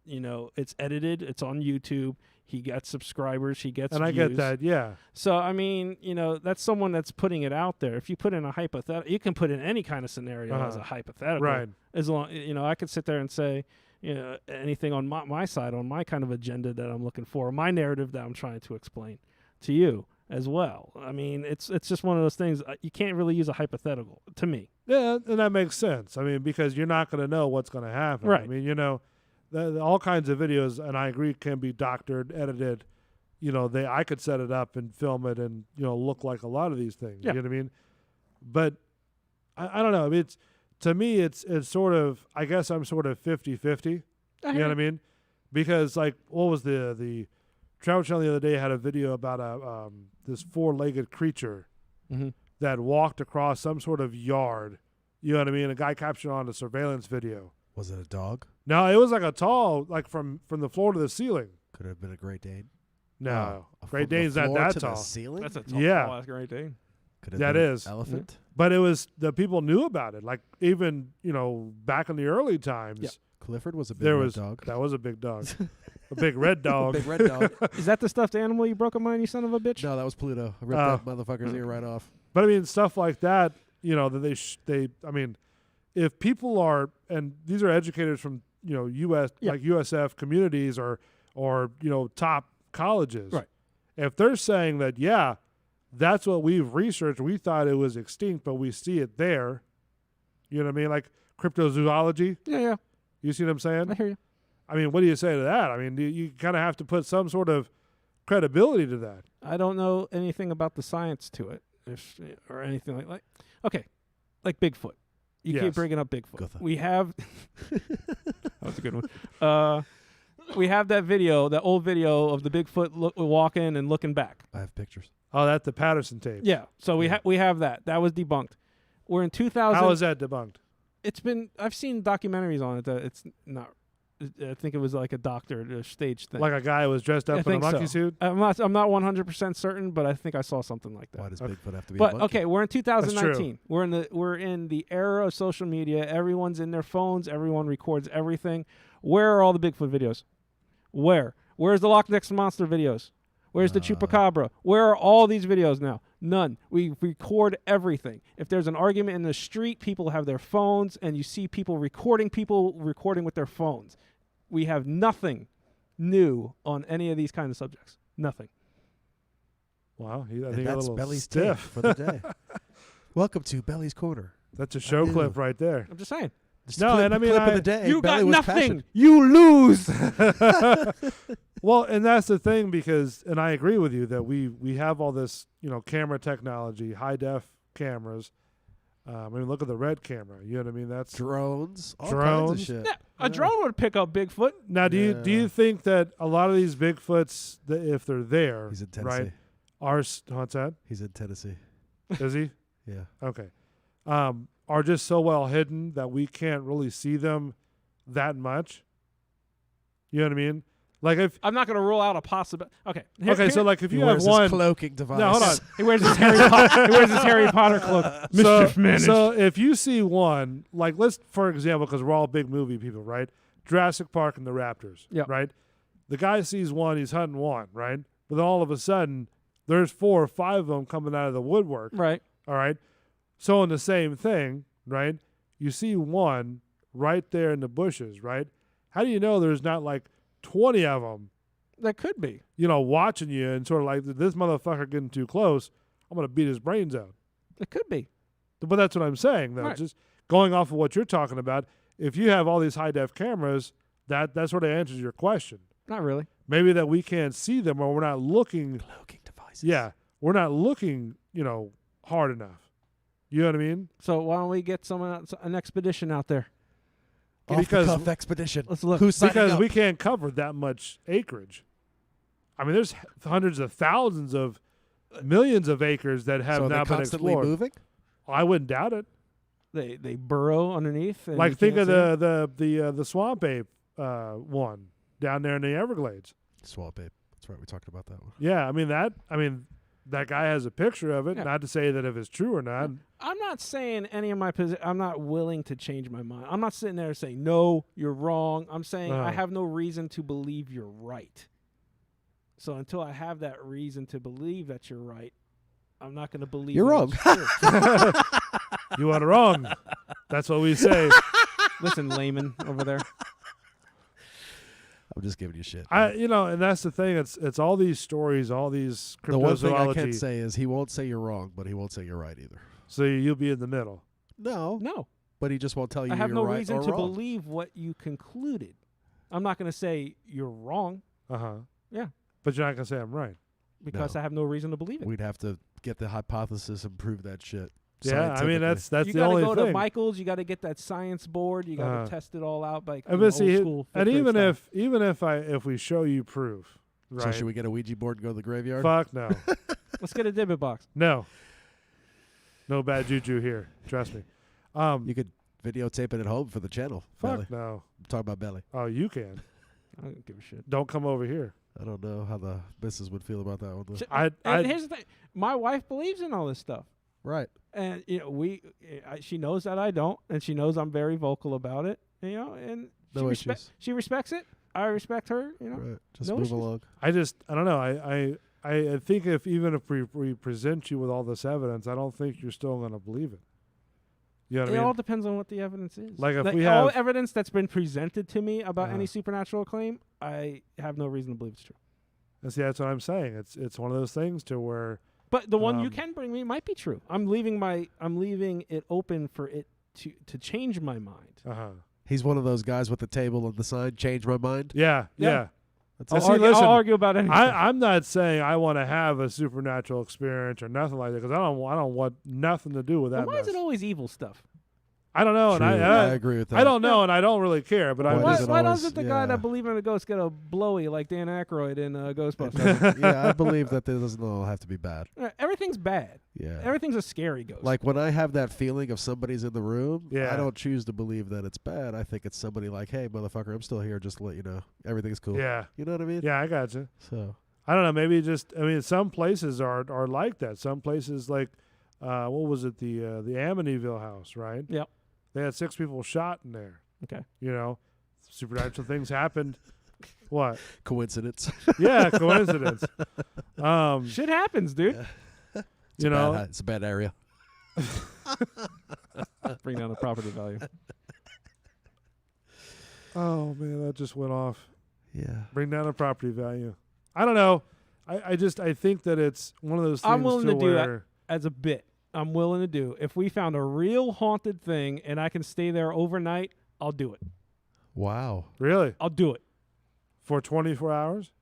it's edited, it's on YouTube. He gets subscribers, he gets and I views. get that. Yeah. So I mean, that's someone that's putting it out there. If you put in a hypothetical, you can put in any kind of scenario as a hypothetical. Right. As long I could sit there and say, anything on my side, on my kind of agenda that I'm looking for, my narrative that I'm trying to explain to you as well. I mean, it's just one of those things. You can't really use a hypothetical to me. Yeah, and that makes sense. I mean, because you're not going to know what's going to happen. Right. I mean, all kinds of videos, and I agree, can be doctored, edited. I could set it up and film it and, look like a lot of these things. Yeah. You know what I mean? But I don't know. I mean, to me, it's sort of, I guess I'm sort of 50-50. You know what I mean? Because, like, what was the Travel Channel the other day had a video about this four-legged creature that walked across some sort of yard. You know what I mean? A guy captured on a surveillance video. Was it a dog? No, it was like a tall, like from the floor to the ceiling. Could have been a Great Dane. No, From Great the Dane's not floor that to tall. The ceiling? That's a tall, Yeah. tall ass Great Dane. Could have That been an is. elephant. But it was the people knew about it. Like even back in the early times, Yeah. Clifford was a big there red was dog. that was a big dog, a big red dog. Big red dog. Is that the stuffed animal you broke a mind, you son of a bitch? No, that was Pluto. I ripped that motherfucker's ear right off. But I mean, stuff like that. That they. I mean, if people are, and these are educators from U.S. Yeah. like USF communities or top colleges. Right. If they're saying that, yeah, that's what we've researched. We thought it was extinct, but we see it there. You know what I mean? Like cryptozoology. Yeah. You see what I'm saying? I hear you. I mean, what do you say to that? I mean, you kind of have to put some sort of credibility to that. I don't know anything about the science to it, or anything like. Okay, like Bigfoot. You keep Yes. bringing up Bigfoot. Gotha. We have. That was a good one. We have that video, that old video of the Bigfoot walking and looking back. I have pictures. Oh, that's the Patterson tape. Yeah. So we have that. That was debunked. We're in 2000. How is that debunked? I've seen documentaries on it that it's not. I think it was like a doctor stage thing. Like a guy who was dressed I up in a think monkey so. suit? I'm not 100% certain, but I think I saw something like that. Why does Okay. Bigfoot have to be a But monkey? okay, we're in true. 2019. We're in the era of social media. Everyone's in their phones. Everyone records everything. Where are all the Bigfoot videos? Where's the Loch Ness Monster videos? Where's the Chupacabra? Where are all these videos now? None. We record everything. If there's an argument in the street, people have their phones, and you see people recording with their phones. We have nothing new on any of these kind of subjects. Nothing. Wow, I And think a that's little Belly's take stiff. for the day. Welcome to Belly's Corner. That's a show knew. clip right there. I'm just saying. Just No, clip, and I mean, clip of I- the day. You Belly got was nothing. passionate. You lose. Well, and that's the thing because, and I agree with you that we have all this, camera technology, high def cameras. I mean, look at the Red camera. You know what I mean? That's Drones. All Drones. kinds of shit. Yeah, a drone would pick up Bigfoot. now. Do you Yeah. think that a lot of these Bigfoots, that if they're there, He's in Tennessee. right, are what's that? He's in Tennessee. Is he? Yeah. Okay. Are just so well hidden that we can't really see them that much. You know what I mean? Like if I'm not going to rule out a possibility. Okay. so like if He you have wears one, his cloaking device. no, hold on. he wears his Harry Potter. He wears his Harry Potter cloak. Mischief managed. So if you see one, like let's for example, because we're all big movie people, right? Jurassic Park and the Raptors, Yep. right? The guy sees one, he's hunting one, right? But then all of a sudden, there's 4 or 5 of them coming out of the woodwork. Right. All right. So in the same thing, right? You see one right there in the bushes, right? How do you know there's not like 20 of them, That could be. watching you and sort of like this motherfucker getting too close? I'm gonna beat his brains out. It could be. But that's what I'm saying, though. Right. Just going off of what you're talking about, if you have all these high def cameras, that sort of answers your question. Not really. Maybe that we can't see them or we're not looking. Cloaking devices. Yeah, we're not looking, hard enough. You know what I mean? So why don't we get an expedition out there? Off Because- the cuff expedition. Let's look. Who's signing Because up? we can't cover that much acreage. I mean, there's hundreds of thousands of millions of acres that have so not they're been constantly explored. moving. I wouldn't doubt it. They burrow underneath. And Like you think can't of see 'em. the swamp ape one down there in the Everglades. Swamp ape. That's right. We talked about that one. Yeah, I mean that guy has a picture of it. Yeah. Not to say that if it's true or not. I'm not saying any of my I'm not willing to change my mind. I'm not sitting there saying no, you're wrong. I'm saying I Uh-huh. have no reason to believe you're right. So until I have that reason to believe that you're right, I'm not going to believe You're that wrong. it's true. You are wrong. That's what we say. Listen, layman over there. I'm just giving you shit. And that's the thing. It's all these stories, all these the one thing I can cryptozoology. say is he won't say you're wrong, but he won't say you're right either. So you'll be in the middle. No, No, but he just won't tell you I have you're no right reason or to wrong. believe what you concluded. I'm not going to say you're wrong Yeah. But you're not gonna say I'm right. because No. I have no reason to believe it. We'd have to get the hypothesis and prove that shit. Yeah. I mean that's You the got to only go thing. to Michael's. You got to get that science board. You got to test it all out by And but see, old school. and fifth grade even style. if we show you proof, right? So should we get a Ouija board and go to the graveyard? Fuck no. Let's get a Dibbit box. No. No bad juju here. Trust me. You could videotape it at home for the channel. Belly. Fuck no. I'm talking about Belly. Oh, you can. I don't give a shit. Don't come over here. I don't know how the missus would feel about that one. though. Sh- I And here's the thing: my wife believes in all this stuff, Right. and she knows that I don't, and she knows I'm very vocal about it. And No issues. she respects it. I respect her. Right. Just No move issues. along. I don't know. I think if we present you with all this evidence, I don't think you're still gonna believe it. You know what It I all mean? depends on what the evidence is. Like if Like, we all have- evidence that's been presented to me about Uh-huh. any supernatural claim, I have no reason to believe it's true. And see, that's what I'm saying. It's one of those things to where But the one you Um, can bring me might be true. I'm leaving it open for it to change my mind. He's one of those guys with the table and the sign, change my mind. yeah. Yeah. That's I'll it. see, listen, I'll argue about anything. I'm not saying I want to have a supernatural experience or nothing like that because I don't want nothing to do with that. But why is mess. it always evil stuff? I don't know, True. and I I agree with that. I don't know, and I don't really care. But Why I'm Why, does just it why always- doesn't the guy yeah. that believes in a ghost get a blowy like Dan Aykroyd in Ghostbusters? yeah, I believe that it doesn't all have to be bad. Everything's bad. Yeah. Everything's a scary ghost. Like when I have that feeling of somebody's in the room, Yeah. I don't choose to believe that it's bad. I think it's somebody like, hey, motherfucker, I'm still here just to let you know. Everything's cool. yeah, You know what I mean? yeah. I got you. So, I don't know. Maybe some places are like that. Some places like what was it the Amityville house, right? Yep. They had 6 people shot in there. Okay. You know, supernatural things happened. What? coincidence. Yeah, coincidence. Shit happens, dude. It's You a know, bad, it's a bad area. Bring down the property value. oh man, that just went off. Yeah. Bring down the property value. I don't know. I think that it's one of those things. I'm willing to do that. where, As a bit, I'm willing to do. If we found a real haunted thing and I can stay there overnight, I'll do it. Wow. Really? I'll do it For 24 hours?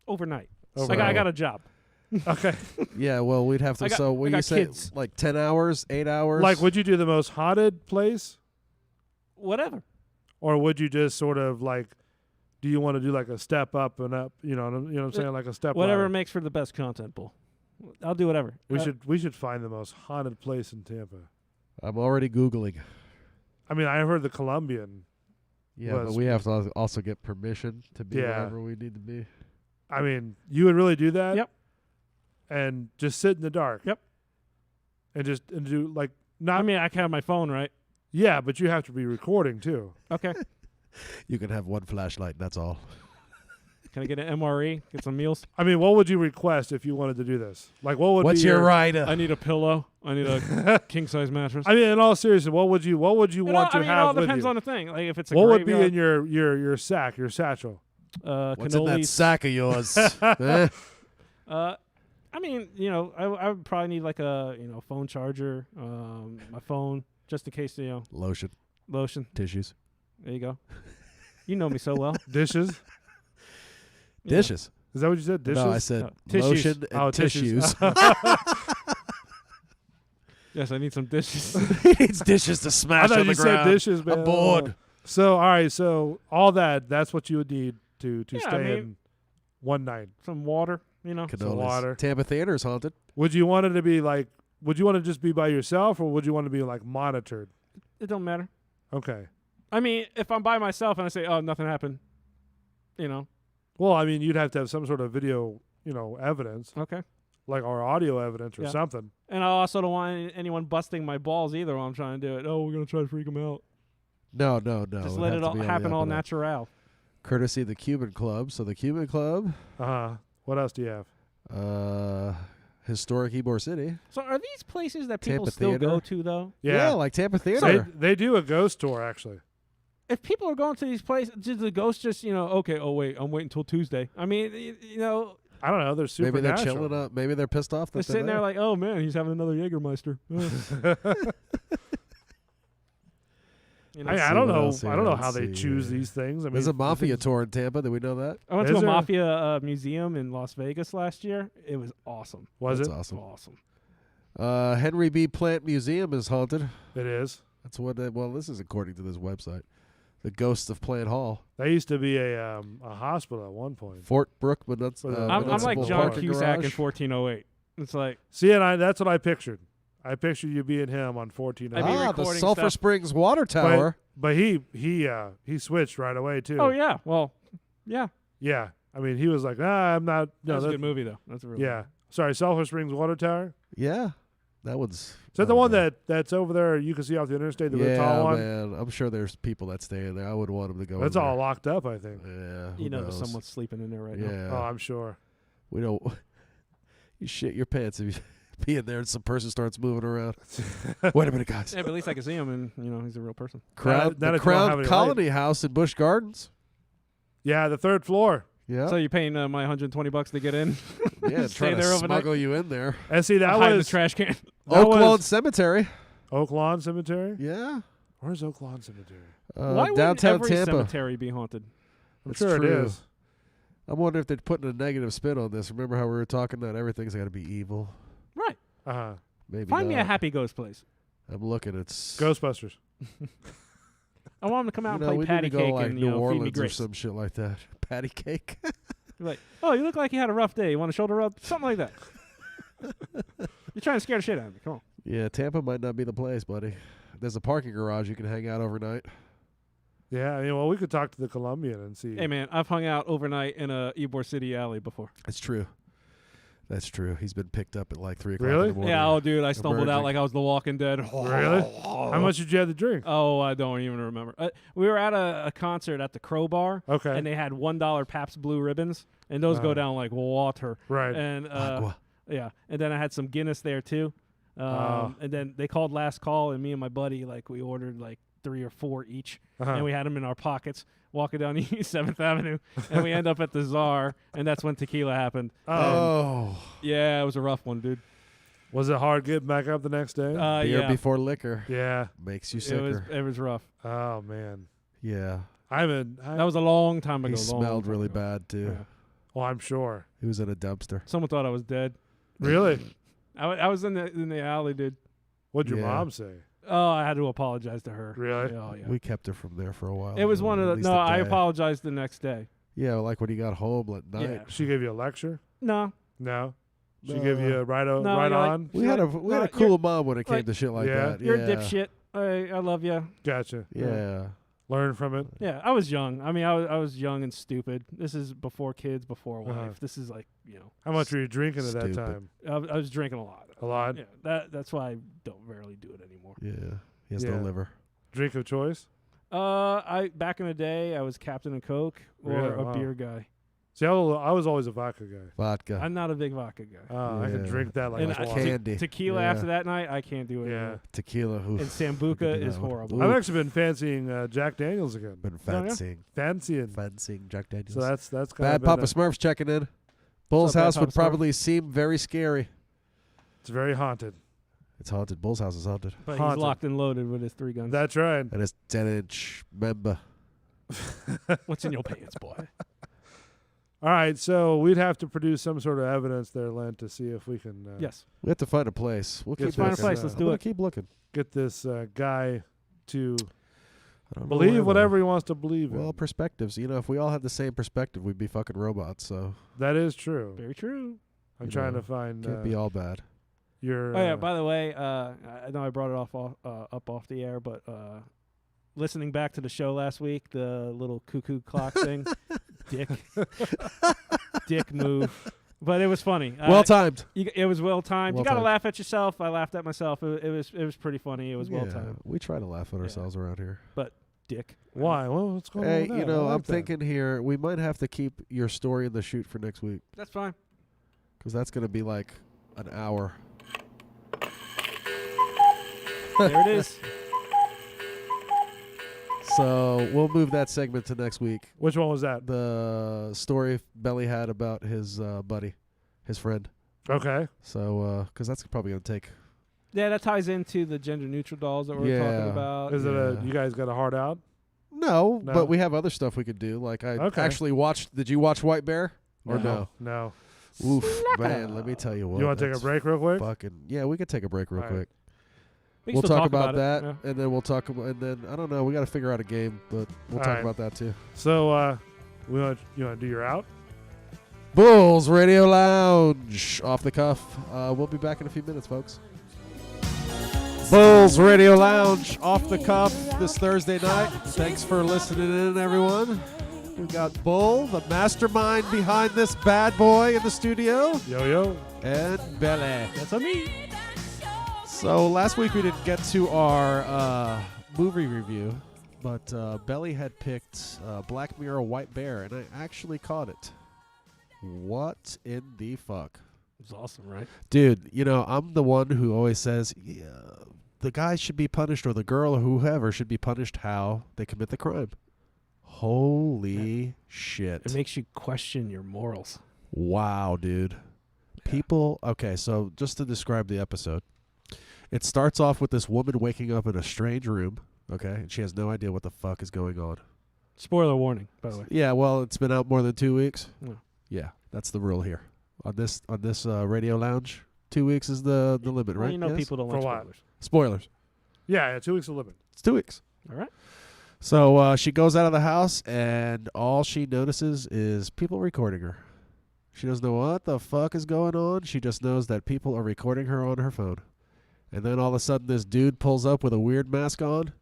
overnight. I Overnight. got a job. Okay. Yeah, well, we'd have to. I got- so what I you got say? kids. Like 10 hours, 8 hours? Like, would you do the most haunted place? Whatever. Or would you just sort of like, do you want to do like a step up and up? You know what I'm saying? Like a step Whatever ladder. makes for the best content, Bull. I'll do whatever. We should find the most haunted place in Tampa. I'm already Googling. I mean, I heard the Colombian. Yeah, but Was- we have to also get permission to be Yeah. wherever we need to be. I mean, you would really do that? Yep. And just sit in the dark. Yep. And do like not. I mean, I can have my phone, right? yeah, but you have to be recording too. Okay. You can have one flashlight, that's all. Can I get an MRE? Get some meals? I mean, what would you request if you wanted to do this? Like, what would What's be your I rider? need a pillow. I need a king size mattress. I mean, in all seriousness, what would you want to It all have with depends you? on the thing. Like if it's a What would be graveyard, in your sack, your satchel? What's in that cannolis. sack of yours? Eh? I mean, I would probably need like a phone charger, my phone, just in case Lotion, lotion. tissues, There you go. You know me so well. Dishes? You know. dishes. Is that what you said? Dishes? No, I said No, tissues. lotion and Oh, tissues. Yes, I need some dishes. He needs dishes to I smash thought on you the ground. said dishes, man. I'm bored. So, all right. So, all that's what you would need to Yeah, stay I mean- in one night. Some water. Some Cannolis. water. Tampa Theater's haunted. Would you want it to be like, would you want to just be by yourself or would you want to be like monitored? It don't matter. Okay. I mean, if I'm by myself and I say, "Oh, nothing happened," Well, I mean, you'd have to have some sort of video, evidence, okay. like or audio evidence or Yeah. something. And I also don't want anyone busting my balls either while I'm trying to do it. Oh, we're gonna try to freak them out. No. Just would let have it to all be on the happen up all and up. natural. Courtesy of the Cuban Club. So the Cuban Club, What else do you have? historic Ybor City. So are these places that people Tampa still Theater. go to though? Yeah. like Tampa They, Theater. they do a ghost tour actually. If people are going to these places, does the ghost just okay? Oh wait, I'm waiting until Tuesday. I mean, I don't know. They're Maybe they're supernatural. chilling up. Maybe they're pissed off that they're sitting there there. like, oh man, he's having another Jägermeister. I see don't what know. else I here. don't know Let's how they see choose here. these things. I mean, There's a mafia tour in Tampa. Did we know that? I went Is to a there? mafia museum in Las Vegas last year. It was awesome. Was That's it? awesome. Awesome. Henry B. Plant Museum is haunted. It is. That's what. Well, this is according to this website. The Ghost of Plant Hall, That used to be a hospital at one point. Fort Brooke, but that's. I'm I'm like municipal John parking Cusack garage. in 1408. It's like See, and that's what I pictured. I pictured you being him on 14. I'd be the recording Sulphur stuff. Springs Water Tower. But he switched right away too. oh yeah, well, yeah. Yeah. I mean, he was like, I'm not. No, That's a that- good movie though. That's a real Yeah. Sorry, Sulphur Springs Water Tower. Yeah, that one's. Is that the one that's over there? You can see off the interstate, the really tall one. man. I'm sure there's people that stay in there. I would want them to go. That's in all there. locked up, I think. Yeah, You who know, there's knows? someone sleeping in there right Yeah, Oh, I'm sure. we don't. You shit your pants if you be in there and some person starts moving around. Wait a minute, guys. now. Yeah, but at least I can see him, and he's a real person. Crown, Not the if you don't have Crown any Colony House in Busch Gardens. Yeah, the third floor. Yeah, So you're paying my $120 to get in? yeah, stay trying to there overnight? smuggle you in there. And see, that Hide in the was trash can. that Oak Lawn was Cemetery. Oak Lawn Cemetery. Yeah, Where's Oak Lawn Cemetery? Why would downtown every Tampa. cemetery be haunted? I'm That's sure true. it is. I'm wondering if they're putting a negative spin on this. Remember how we were talking that everything's got to be evil? Right. Maybe Find me a not. happy ghost place. I'm looking. It's Ghostbusters. I want him to come out you know, and we play need patty to go cake like and New feed me Orleans or grapes. some shit like that. Patty cake. You're like, oh, you look like you had a rough day. You want a shoulder rub? Something like that. You're trying to scare the shit out of me. Come on. Yeah, Tampa might not be the place, buddy. There's a parking garage you can hang out overnight. Yeah, I mean, well, we could talk to the Colombian and see. Hey, man, I've hung out overnight in a Ybor City alley before. That's true. That's true. He's been picked up at like 3 o'clock Really? in the morning. Yeah, oh, dude, I stumbled out Emerging. like I was The Walking Dead. Really? How much did you have to drink? Oh, I don't even remember. We were at a concert at the Crowbar, Okay. and they had $1 Pabst Blue Ribbons, and those go down like water. Right. And Agua. yeah, and then I had some Guinness there too. And then they called last call, and me and my buddy we ordered like 3 or 4 each, Uh-huh. and we had them in our pockets walking down East 7th Avenue, and we end up at the Czar, and that's when tequila happened. Oh. Yeah, it was a rough one, dude. Was it hard getting back up the next day? Beer Yeah, before liquor yeah. makes you it was sicker. it was rough. Oh man. Yeah. I haven't. That was a long time ago. He long smelled time really ago. bad, too. Yeah. well, I'm sure. He was in a dumpster. Someone thought I was dead. Really? I was in the alley, dude. What'd your Yeah. mom say? Oh, I had to apologize to her. Really? Oh, yeah. We kept her from there for a while. It was one of at the. least No, a I day. apologized the next day. Yeah, like when he got home at night. Yeah. She gave you a lecture? No. No. She No. gave you a right No, right you're like- on. We had a No, we had a you're- cool mom when it came like- to shit like Yeah. that. You're yeah. a dipshit. I love you. Gotcha. Yeah. Learn from it. Yeah, I was young. I mean, I was young and stupid. This is before kids, before wife. Uh-huh. This is like, How much were you drinking at that Stupid. time? I was drinking a lot. A lot. Yeah, that's why I don't rarely do it anymore. Yeah. He has Yeah. no liver. Drink of choice. I back in the day, I was Captain and Coke or Really? a Wow. beer guy. See, I was always a vodka guy. Vodka. I'm not a big vodka guy. I can Yeah. drink that like and water. candy. Tequila Yeah. after that night, I can't do it. Yeah. anymore. Tequila. Oof. And Sambuca Could do is that one. horrible. I've Ooh. actually been fancying Jack Daniels again. Been Oh, yeah? fancying. Fancying. Jack Daniels. So that's kind Bad of Papa Smurf's checking in. Bull's Bad house Papa would Smurf? probably seem very scary. It's very haunted. It's haunted. Bull's house is haunted. But Haunted. he's locked and loaded with his 3 guns. That's right. And it's 10-inch member. What's in your pants, boy? All right, so we'd have to produce some sort of evidence there, Len, to see if we can Yes. We have to find a place. We'll Let's keep find a looking. place. Let's I'm do gonna it. Keep looking. get this guy to I don't know believe where, whatever he wants to believe though. Well, in. perspectives. You know, if we all had the same perspective, we'd be fucking robots. So That is true. Very true. I'm you trying know, to find can't be all bad. your. Oh yeah. By the way, I know I brought it up off the air, but listening back to the show last week, the little cuckoo clock thing, dick move, but it was funny. Well timed. It was well timed. Well You gotta timed. laugh at yourself. I laughed at myself. It was pretty funny. It was well Yeah, timed. we try to laugh at Yeah. ourselves around here. Dick. Why? Well, what's going on? Hey, with that? you I know, like I'm that. thinking here we might have to keep your story in the shoot for next week That's fine. because that's going to be like an hour. There it is. So we'll move that segment to next week. Which one was that? The story Belly had about his buddy, his friend. Okay. So, because that's probably going to take. Yeah, that ties into the gender neutral dolls that we were talking Yeah. about. Is it Yeah. you guys got a heart out? No, No. but we have other stuff we could do. Like I Okay. actually watched. Did you watch White Bear or no? No. Oof, man. Let me tell you what. You want to take a that's break real quick? Fucking yeah, we could take a break real All right. quick. We can We'll still talk about it. that, Yeah. and then we'll talk about, and then I don't know. We got to figure out a game, but we'll All talk right. about that too. So, you want to do your out? Bulls Radio Lounge off the cuff. We'll be back in a few minutes, folks. Bulls Radio Lounge off the cuff this Thursday night. Thanks for listening in, everyone. We got Bull, the mastermind behind this bad boy in the studio, Yo. and Belly. That's on me. So last week we didn't get to our movie review, but Belly had picked Black Mirror White Bear, and I actually caught it. What in the fuck? It was awesome, right? Dude, you know, I'm the one who always says, yeah, the guy should be punished or the girl or whoever should be punished how they commit the crime. Holy shit. It makes you question your morals. Wow, dude. People, okay, so just to describe the episode, it starts off with this woman waking up in a strange room, okay, and she has no idea what the fuck is going on. Spoiler warning, by the way. Yeah, well, it's been out more than 2 weeks. No. Yeah, that's the rule here. On this Radio Lounge, 2 weeks is the limit, Well, right? you know Yes? people don't For like what? spoilers. Spoilers. Yeah, 2 weeks of limit. It's 2 weeks. All right. So she goes out of the house, and all she notices is people recording her. She doesn't know what the fuck is going on. She just knows that people are recording her on her phone. And then all of a sudden, this dude pulls up with a weird mask on,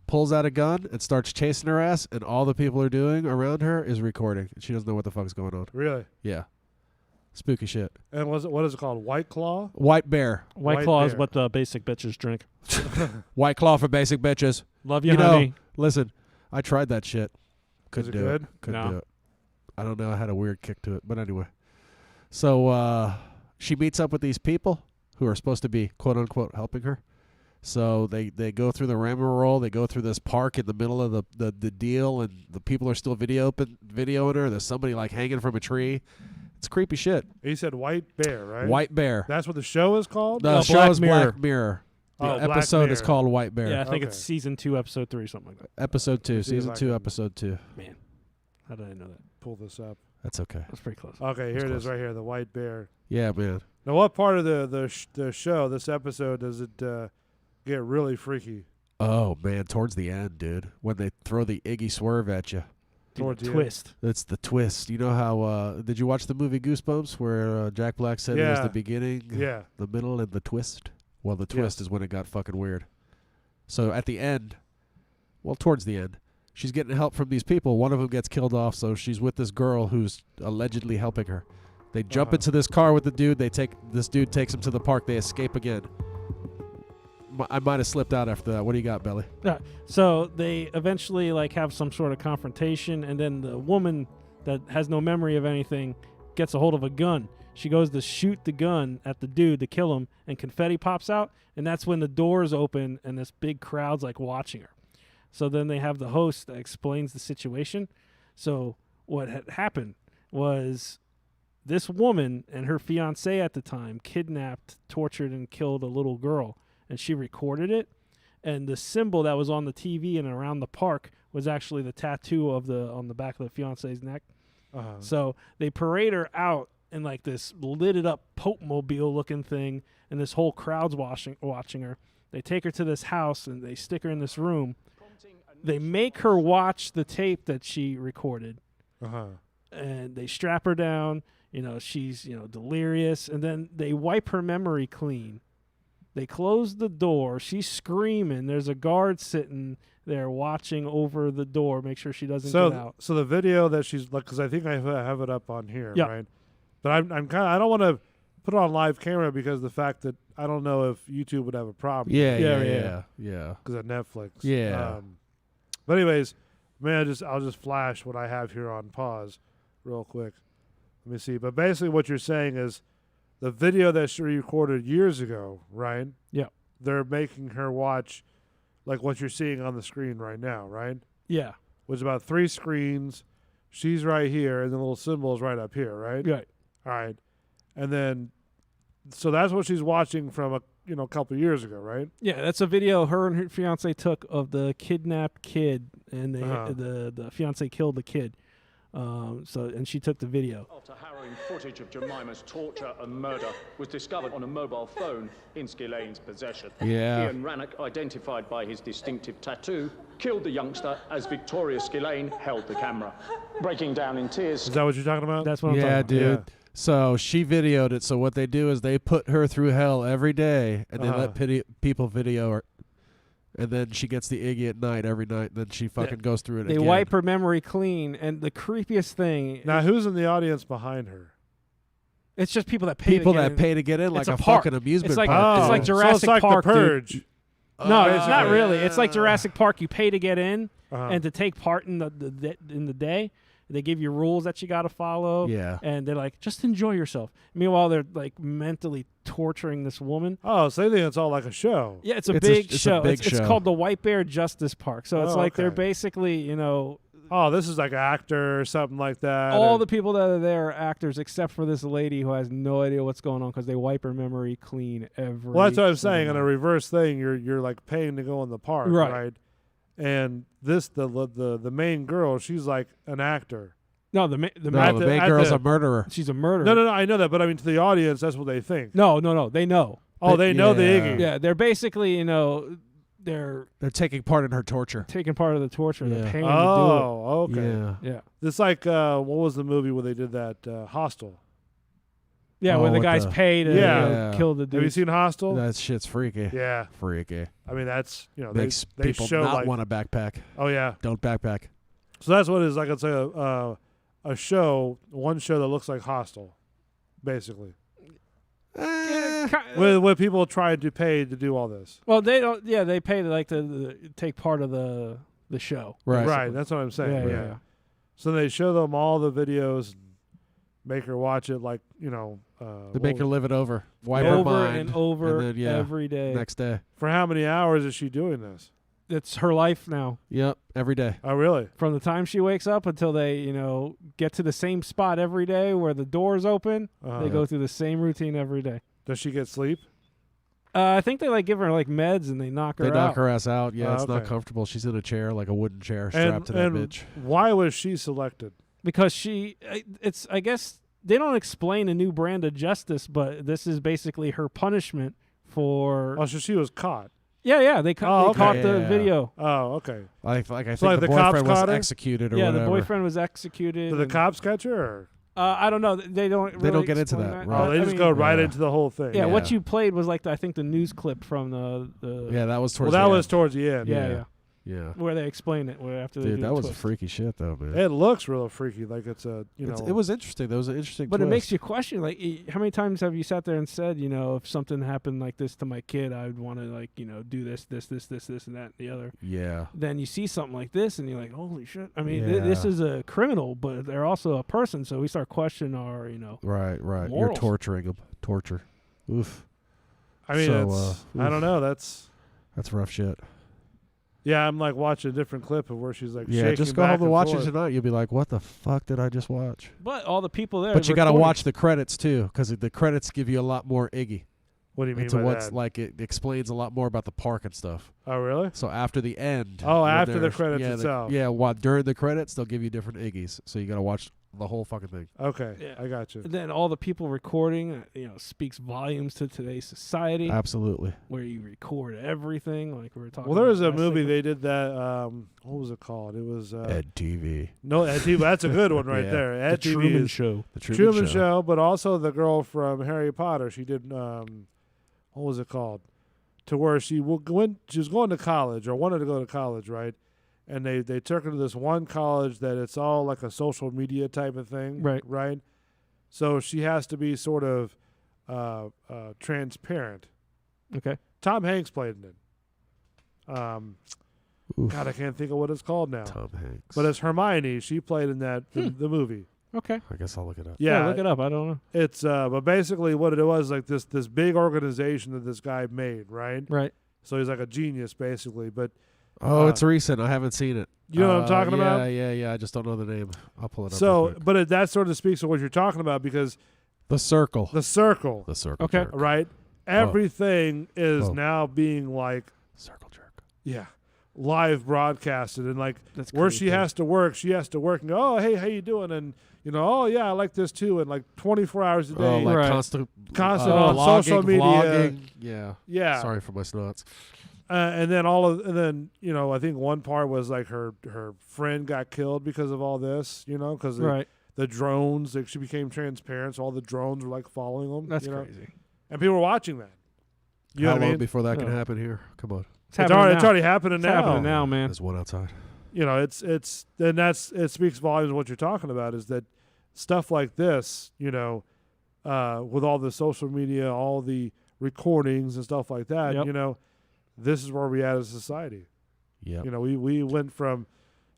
pulls out a gun, and starts chasing her ass, and all the people are doing around her is recording. And she doesn't know what the fuck is going on. Really? Yeah. Spooky shit. And what is it called? White Claw? White Bear. White White Claw is Bear. what the basic bitches drink. White Claw for basic bitches. Love you, You know, honey. listen, I tried that shit. Couldn't it do good? it. Couldn't No. do it. I don't know. I had a weird kick to it. But anyway. So she meets up with these people who are supposed to be, quote unquote, helping her. So they go through the rigmarole. They go through this park in the middle of the deal, and the people are still videoing her. There's somebody like hanging from a tree. It's creepy shit. He said White Bear, right? White Bear. That's what the show is called? The No, show Black is Mirror. Black Mirror. The Oh, Black episode is Mirror. called White Bear. Yeah, I think Okay. it's season 2, episode 3, something like that. Episode 2, See if season I 2, can- episode 2. Man, how did I know that? Pull this up. That's okay. That's pretty close. Okay, here That's it is close. right here, the White Bear. Yeah, man. Now, what part of the show, this episode, does it get really freaky? Oh man, towards the end, dude, when they throw the Iggy swerve at you. Towards the end? Twist. That's the twist. You know how? Did you watch the movie Goosebumps, where Jack Black said it was Yeah. the beginning, Yeah. the middle, and the twist? Well, the twist Yes. is when it got fucking weird. So at the end, well, towards the end, she's getting help from these people. One of them gets killed off, so she's with this girl who's allegedly helping her. They jump Uh-huh. into this car with the dude. This dude takes him to the park. They escape again. I might have slipped out after that. What do you got, Belly? So they eventually like have some sort of confrontation, and then the woman that has no memory of anything gets a hold of a gun. She goes to shoot the gun at the dude to kill him, and confetti pops out, and that's when the doors open and this big crowd's like watching her. So then they have the host that explains the situation. So what had happened was this woman and her fiance at the time kidnapped, tortured, and killed a little girl, and she recorded it. And the symbol that was on the TV and around the park was actually the tattoo on the back of the fiance's neck. Uh-huh. So they parade her out in like this lidded up Pope Mobile looking thing, and this whole crowd's watching her. They take her to this house and they stick her in this room. They make her watch the tape that she recorded, Uh-huh. and they strap her down. She's delirious, and then they wipe her memory clean. They close the door. She's screaming. There's a guard sitting there watching over the door, make sure she doesn't get out. So the video that she's like, because I think I have it up on here, Yeah. right? But I'm kind of, I don't want to put it on live camera because the fact that I don't know if YouTube would have a problem. Yeah. Because of Netflix. Yeah. But anyways, man, I'll just flash what I have here on pause, real quick. Let me see. But basically, what you're saying is, the video that she recorded years ago, right? Yeah. They're making her watch, like what you're seeing on the screen right now, right? Yeah. Was about 3 screens. She's right here, and the little symbol is right up here, right? Right. All right. And then, so that's what she's watching from a couple of years ago, right? Yeah, that's a video her and her fiance took of the kidnapped kid, and the fiance killed the kid. And she took the video. After harrowing footage of Jemima's torture and murder was discovered on a mobile phone in Squillane's possession. Yeah. Ian Rannoch, identified by his distinctive tattoo, killed the youngster as Victoria Skillane held the camera. Breaking down in tears, Is that what you're talking about? That's what I'm talking Yeah, about. dude. Yeah. So she videoed it. So what they do is they put her through hell every day, and they Uh-huh. let people video her. And then she gets the Iggy at night every night, and then she fucking goes through it They again. wipe her memory clean, and the creepiest thing, Now, who's in the audience behind her? it's just people that pay People to get that in. pay to get in, like It's a a park. fucking amusement It's like- park. it's like dude. Jurassic so it's like Park, the dude. Purge. No, it's not basically. really. It's like Jurassic Park. You pay to get in, Uh-huh. and to take part in the day. They give you rules that you got to follow. Yeah. And they're like, just enjoy yourself. Meanwhile, they're like mentally torturing this woman. Oh, so they think it's all like a show. Yeah, it's a It's a- big it's a show. big It's show. called the White Bear Justice Park. So it's Oh, like they're okay. basically, Oh, this is like an actor or something like that. all or- the people that are there are actors except for this lady who has no idea what's going on because they wipe her memory clean every. Well, that's what I'm saying. single In a night. reverse thing, you're like paying to go in the park, Right. right? And this the main girl, she's like an actor. No, the No, at the the- main at girl's the- a murderer. she's a murderer. No, I know that, but I mean to the audience, that's what they think. No, they know. Oh, they know the Yeah. Iggy. Yeah, they're basically, they're They're taking part in her torture. taking part of the torture. Yeah. They're paying Oh, okay. Yeah. to do it. It's like what was the movie where they did that? Hostel. Yeah, Oh, where the what guys the- pay to Yeah. kill the dude. Have you seen Hostel? That shit's freaky. Yeah. Freaky. I mean, that's they Makes they people show not like want to backpack. oh yeah. Don't backpack. So that's what it is. Like it's a show, one show that looks like Hostel, basically. With people trying to pay to do all this. Well, they don't. Yeah, they pay to take part of the show. Right. Right. That's what I'm saying. Yeah, yeah. So they show them all the videos, and make her watch it like They make her live it over. Wipe her Over mind. and over and then, yeah, every day. Next day. For how many hours is she doing this? It's her life now. Yep. Every day. Oh, really? From the time she wakes up until they, get to the same spot every day where the doors open, Uh-huh. they go through the same routine every day. Does she get sleep? I think they like give her like meds and they knock her They out. knock her ass out. Yeah, Oh, it's not okay. comfortable. She's in a chair, like a wooden chair, strapped to that bitch. why was she selected? Because it's I guess they don't explain a new brand of justice, but this is basically her punishment for. Oh, so she was caught. Yeah, they, Oh, they okay. caught Yeah, the yeah. video. Oh, okay. I think like the the cops boyfriend was caught her? executed or Yeah, whatever. the boyfriend was executed. Did the and- cops catch her? Or? I don't know. They don't. They don't really get into explain that, Oh, right. they I just mean, go right Yeah. into the whole thing. Yeah, what Yeah. you played was like I think the news clip from the Yeah, that was Well, towards that the was end. towards the end. yeah, Yeah. where they explain it where after they Dude, do that the was twist. freaky shit, though, man. It looks real freaky. Like it's a, It was interesting. That was an interesting But twist. it makes you question, like, how many times have you sat there and said, if something happened like this to my kid, I would want to, like, do this, and that, and the other. Yeah. Then you see something like this, and you're like, holy shit. I mean, Yeah. this is a criminal, but they're also a person, so we start questioning our, Right. You're morals. torturing him. Torture. Oof. I mean, So, I don't know. That's rough shit. yeah. I'm like watching a different clip of where she's like Yeah, shaking just go back home and and watch forth. it tonight. You'll be like, what the fuck did I just watch? But all the people there. But you got to recording- watch the credits, too, because the credits give you a lot more Iggy. What do you mean Into by what's that? like, it explains a lot more about the park and stuff. Oh, really? So after the end. Oh, when after the they're- credits yeah, itself. during the credits, they'll give you different Iggies. So you got to watch the whole fucking thing. Okay, Yeah. I got you. And then all the people recording, speaks volumes to today's society, Absolutely. where you record everything, like we were talking. Well, there was a about last movie segment. they did that. What was it called? It was Ed TV. no Ed TV. That's a good one right Yeah. there. The Ed TV Truman is Show. The Truman Show, but also the girl from Harry Potter. She did what was it called? To where she was going to college or wanted to go to college, right? And they took her to this one college that it's all like a social media type of thing, Right. Right. So she has to be sort of transparent. Okay. Tom Hanks played in it. Oof. God, I can't think of what it's called now. Tom Hanks. But it's Hermione. She played in that the movie. Okay. I guess I'll look it up. Yeah, Look it up. I don't know. It's but basically what it was like this big organization that this guy made, right? Right. So he's like a genius basically. But Oh, it's recent. I haven't seen it. you know what I'm talking about? Yeah. I just don't know the name. I'll pull it up. So, real quick. but that sort of speaks to what you're talking about because The Circle. the circle, The Circle Okay. Jerk. right? Everything is Whoa. now being like, Circle Jerk. yeah, live broadcasted and like That's where she creepy. has to work and go, oh hey, how you doing? And oh yeah, I like this too. And like 24 hours a day, Oh, like Right. constant on blogging, social media. vlogging. Yeah. Yeah. Sorry for my snots. And then I think one part was like her friend got killed because of all this, because Right. the drones, like she became transparent, so all the drones were like following them. That's crazy. And people were watching that. You know How what I long mean? before that can Yeah. happen here? Come on. It's It's happening now. already happening It's now. happening now, man. There's one outside. It speaks volumes of what you're talking about is that stuff like this, with all the social media, all the recordings and stuff like that, Yep. this is where we at as a society. Yeah. We went from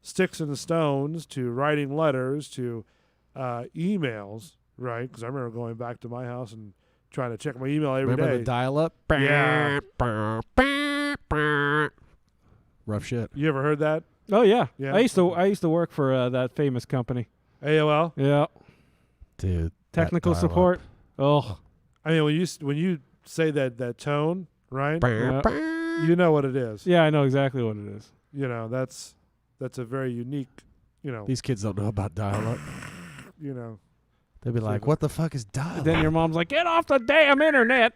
sticks and stones to writing letters to emails, right? Because I remember going back to my house and trying to check my email every day. Remember the dial-up? Yeah. Rough shit. You ever heard that? Oh yeah. Yeah. I used to work for that famous company. AOL. Yeah. Dude. Technical that dial-up. support. Oh. I mean, when you say that tone, right? Yeah. You know what it is. Yeah, I know exactly what it is. That's a very unique, These kids don't know about dial-up. So They'll be like, the- what the fuck is dial-up? Then your mom's like, "Get off the damn internet."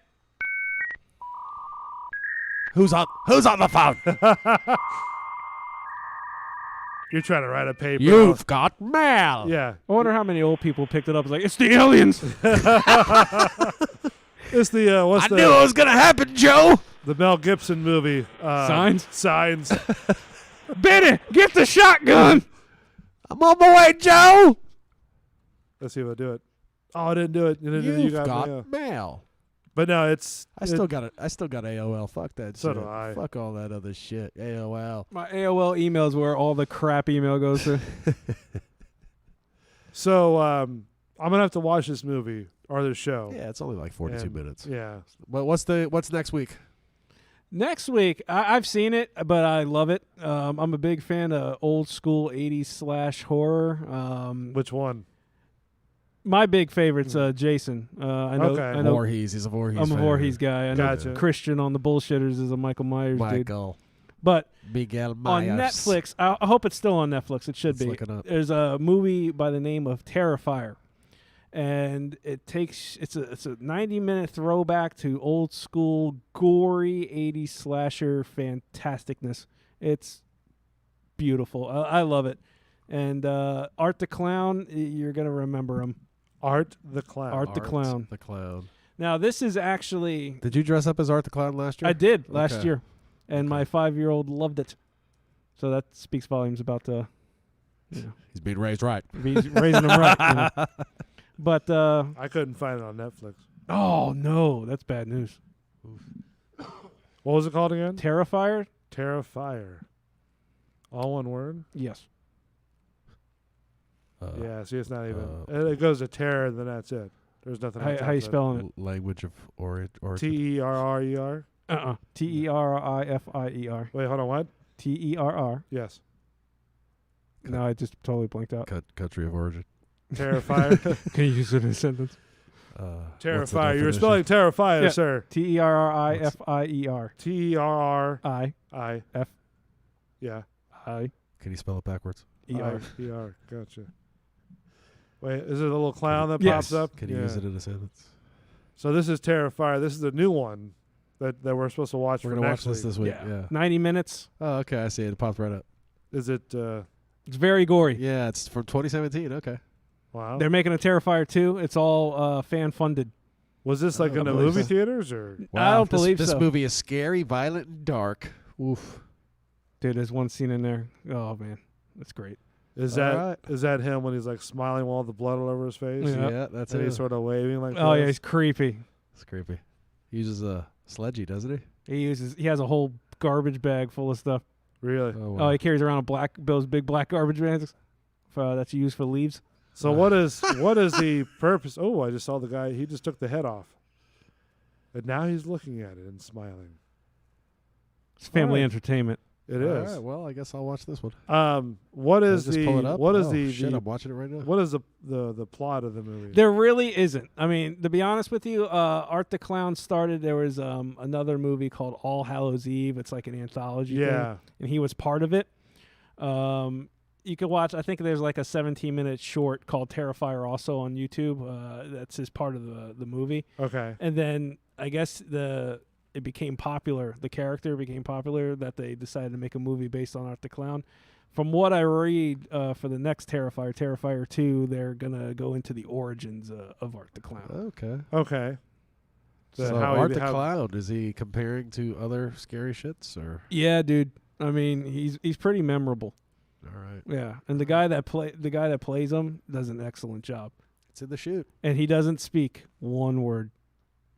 Who's on the phone? You're trying to write a paper. You've got mail. Yeah. I wonder how many old people picked it up. It's like, it's the aliens. It's the what's I the knew it was gonna happen, Joe. the Mel Gibson movie? Signs? Signs. Benny, get the shotgun. I'm on my way, Joe. Let's see if I do it. Oh, I didn't do it. You You've got got me, yeah. mail. But no, it's I still got it. I still got AOL. Fuck that So shit. do I. Fuck all that other shit. AOL. My AOL emails where all the crap email goes to. So I'm gonna have to watch this movie or this show. Yeah, it's only like 42 And, minutes. Yeah. But what's next week? Next week, I've seen it, but I love it. I'm a big fan of old school 80s / horror. Which one? My big favorite's Jason. I know. Okay. I know. Voorhees. He's a Voorhees. I'm a fan. Voorhees guy. I know Gotcha. Christian on the Bullshitters is a Michael Myers dude. Michael. But Miguel on Myers. Netflix, I hope it's still on Netflix. It should Let's be. look it up. There's a movie by the name of Terrifier, and it's a 90-minute throwback to old school gory 80s slasher fantasticness. It's beautiful. I love it. And Art the Clown, you're gonna remember him. Art the Clown. Art the Clown. The Clown. Now this is actually Did you dress up as Art the Clown last year? I did last Okay. year, and my 5-year-old loved it. So that speaks volumes about the. He's being raised right. Raising him right. You know. But I couldn't find it on Netflix. oh no, that's bad news. What was it called again? Terrifier? Terrifier. All one word? Yes. Yeah, see, it's not even. It goes to terror, and then that's it. There's nothing else. How you spelling it? Language of origin. Terrer? Terrifier. Wait, hold on, what? Terr. Yes. No, I just totally blanked out. Country of origin. Terrifier. Can you use it in a sentence? What's the Terrifier. You were definition? spelling Terrifier, Yeah. sir. Terrifier. Terri. I. Yeah. I. Can you spell it backwards? ER. ER. Gotcha. Wait, is it a little clown that Yes. pops up? Can you use it in a sentence? So this is Terrifier. This is the new one that we're supposed to watch We're for gonna next watch this week. this week. Yeah. 90 minutes. Oh, okay. I see it. It popped right up. Is it? It's very gory. Yeah, it's from 2017. Okay. Wow. They're making a Terrifier 2. It's all fan funded. Was this like I in the don't believe movie so. theaters or? I don't this, believe this so. movie is scary, violent, and dark. Oof. Dude, there's one scene in there. Oh man, that's great. Is All that right. is that him when he's like smiling with all the blood all over his face? Yeah. Yeah, that's And it. he's sort of waving like. Oh yeah, this? he's creepy. It's creepy. He uses a sledgy, doesn't he? He has a whole garbage bag full of stuff. Really. wow. Oh, he carries around those big black garbage bags that's used for leaves. So what is the purpose? Oh, I just saw the guy. He just took the head off, and now he's looking at it and smiling. It's family right. entertainment. It All is. right, well, I guess I'll watch this one. What is Can I just pull it the up? what is Oh, the shit? the I'm watching it right now. what is the plot of the movie? There really isn't. I mean, to be honest with you, Art the Clown started. There was another movie called All Hallows Eve. It's like an anthology Yeah. thing, and he was part of it. You could watch. I think there's like a 17-minute short called Terrifier also on YouTube. That's his part of the movie. Okay. And then I guess it became popular. The character became popular that they decided to make a movie based on Art the Clown. From what I read, for the next Terrifier 2, they're gonna go into the origins of Art the Clown. Okay. Okay. So how Art he- the how- Clown, is he comparing to other scary shits or? Yeah, dude. I mean, he's pretty memorable. All right. Yeah, and the guy that plays him does an excellent job, It's in the shoot. and he doesn't speak one word.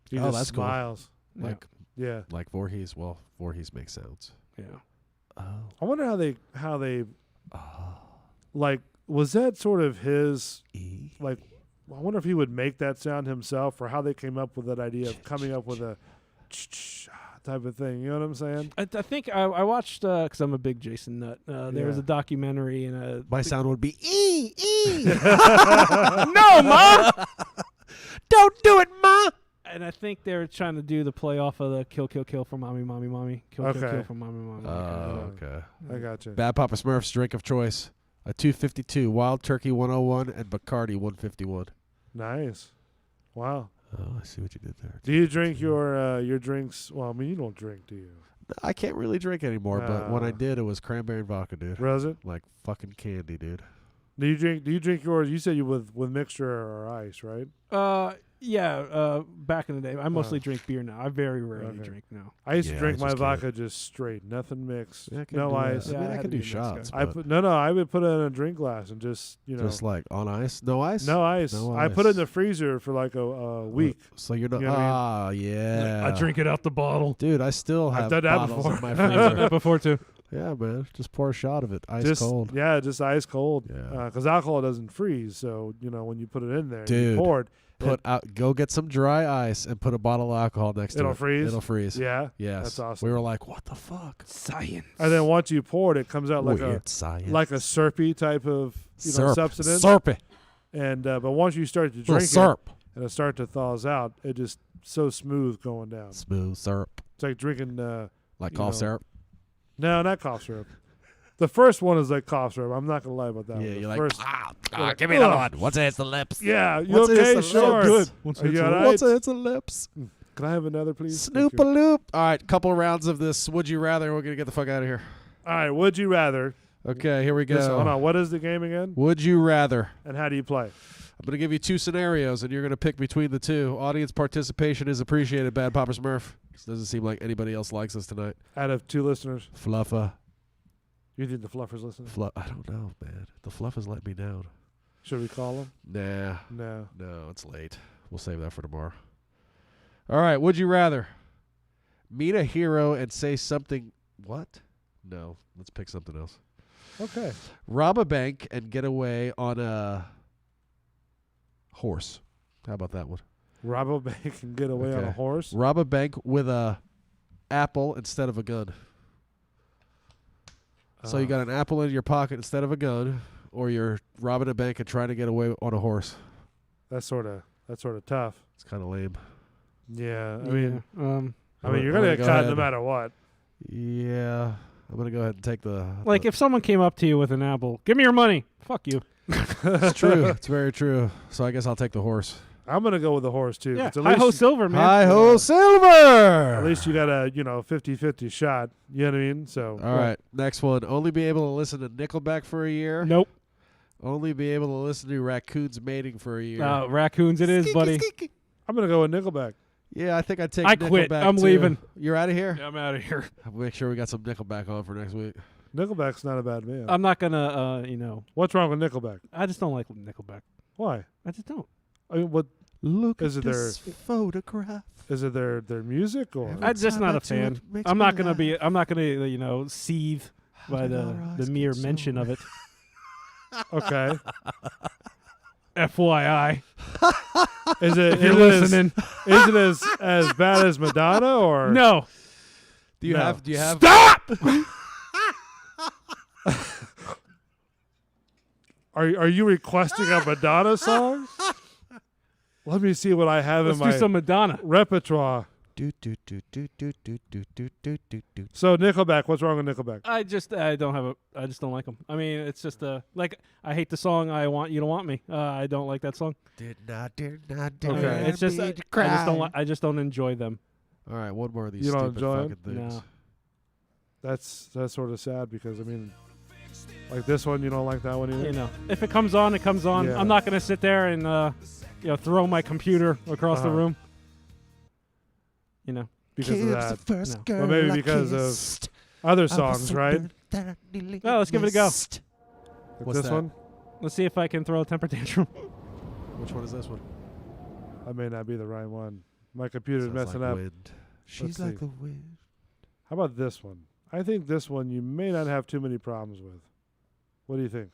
He Oh, just that's cool. smiles. Like Yeah. like Voorhees. Well, Voorhees makes sounds. Yeah. Oh. I wonder how they like was that sort of his E. like I wonder if he would make that sound himself or how they came up with that idea of coming up with a type of thing. You know what I'm saying? I think I watched because I'm a big Jason nut. There was Yeah. a documentary and My sound would be E. no, ma. Don't do it, ma. And I think they're trying to do the play off of the kill, kill, kill for mommy, mommy, mommy. Kill, kill, Okay. kill for mommy, mommy. Oh, okay. I got you. Bad Papa Smurf's drink of choice: a 252 Wild Turkey 101 and Bacardi 151. Nice. Wow. Oh, I see what you did there. Do you drink your drinks? Well, I mean, you don't drink, do you? I can't really drink anymore, but when I Ah. did, it was cranberry and vodka, dude. Was it? Like fucking candy, dude. Do you drink yours? You said you with mixture or ice, right? Yeah. Back in the day, I mostly drink beer now. I very rarely Okay. drink now. I used to Yeah, drink I my just can't. vodka just straight, nothing mixed, Yeah, I can no do that. ice. Yeah, I mean, I I had can to do be shots. I but put no. I would put it in a drink glass and just just like on ice, no ice. no ice. no I put it in ice. the freezer for like a week. So you're not. You know what I Yeah. I drink it out the bottle. Dude, I still I've have done that bottles before. in my I've done freezer. that before too. Yeah, man. Just pour a shot of it, ice Just cold. yeah, just ice cold. Yeah. Because alcohol doesn't freeze, so when you put it in there, you Dude, pour it. Go get some dry ice and put a bottle of alcohol next to it. It'll freeze? It'll freeze. Yeah. Yes. That's awesome. We were like, what the fuck? Science. And then once you pour it, it comes out like Weird science. a syrupy type of Syrup. substance. Syrupy. And but once you start to Little drink it syrup. and it starts to thaws out, it just so smooth going down. Smooth syrup. It's like drinking. Like You cough know, syrup. No, not cough syrup. The first one is like cough syrup. I'm not gonna lie about that. Yeah, one. The you're like, first, give me another one. What's it? It's the lips. Yeah, you What's it? okay? It's the Sure. lips. Are you all right? What's it? It's the lips. Can I have another, please? Snoop Thank a you. loop. All right, couple rounds of this. Would you rather? We're gonna get the fuck out of here. All right. Would you rather? Okay, here we go. Hold on. What is the game again? Would you rather? And how do you play? I'm going to give you 2 scenarios, and you're going to pick between the 2. Audience participation is appreciated, Bad Papa Smurf. This doesn't seem like anybody else likes us tonight. Out of 2 listeners, Fluffa. you think the Fluffers listen? I don't know, man. The Fluff has let me down. Should we call them? Nah. No. No, it's late. We'll save that for tomorrow. All right, would you rather meet a hero and say something... What? No, let's pick something else. Okay. Rob a bank and get away on a horse. How about that one? Rob a bank and get away on Okay. a horse. Rob a bank with a apple instead of a gun. So you got an apple in your pocket instead of a gun, or you're robbing a bank and trying to get away on a horse. That's sort of tough. It's kind of lame. Yeah. I mean, um, you're I'm gonna get go caught no ahead. matter what. Yeah, I'm gonna go ahead and take the. like if someone came up to you with an apple, give me your money. Fuck you. It's true. It's very true. So I guess I'll take the horse. I'm gonna go with the horse too. Yeah. It's at Hi ho least, silver, man. Hi ho, silver. at least you got a 50-50 shot. You know what I mean? So All right, next one. Only be able to listen to Nickelback for a year. Nope. Only be able to listen to Raccoons Mating for a year. Raccoons it is, buddy. I'm gonna go with Nickelback. Yeah, I think I'd take I Nickelback quit. I'm too. leaving. You're out of here? I'm out of here. I'll make sure we got some Nickelback on for next week. Nickelback's not a bad band. I'm not gonna, What's wrong with Nickelback? I just don't like Nickelback. Why? I just don't. I mean, what Look Is at it this photograph. is it? Their music or? Every I'm just time not I a do fan. it, makes I'm me not gonna laugh. be. I'm not gonna, seethe by did the our eyes mere get so mention of it. Okay. FYI, Is it? if you're is it listening, Is it as bad as Madonna or no. Do you No. have? Do you have? Stop. Are you requesting a Madonna song? Let me see what I have Let's in do my some Madonna. repertoire. Do do do do do do do do do do do. So Nickelback, what's wrong with Nickelback? I just don't like them. I mean, it's just like I hate the song "I Want You to Want Me." I don't like that song. Did not Okay. It's just I just don't I just don't enjoy them. All right, one more of these You don't stupid enjoy fucking things. No. That's sort of sad because I mean, like this one, you don't like that one either. If it comes on, it comes on. Yeah. I'm not gonna sit there and throw my computer across the Uh-huh. room. Because of that. First No. girl Well, maybe I because of kissed. other I was songs, so right? good that I nearly Well, let's give it a go. missed. Like What's this that? one, Let's see if I can throw a temper tantrum. Which one is this one? that may not be the right one. My computer's Sounds messing like up. wind. She's see. like the wind. How about this one? I think this one you may not have too many problems with. What do you think?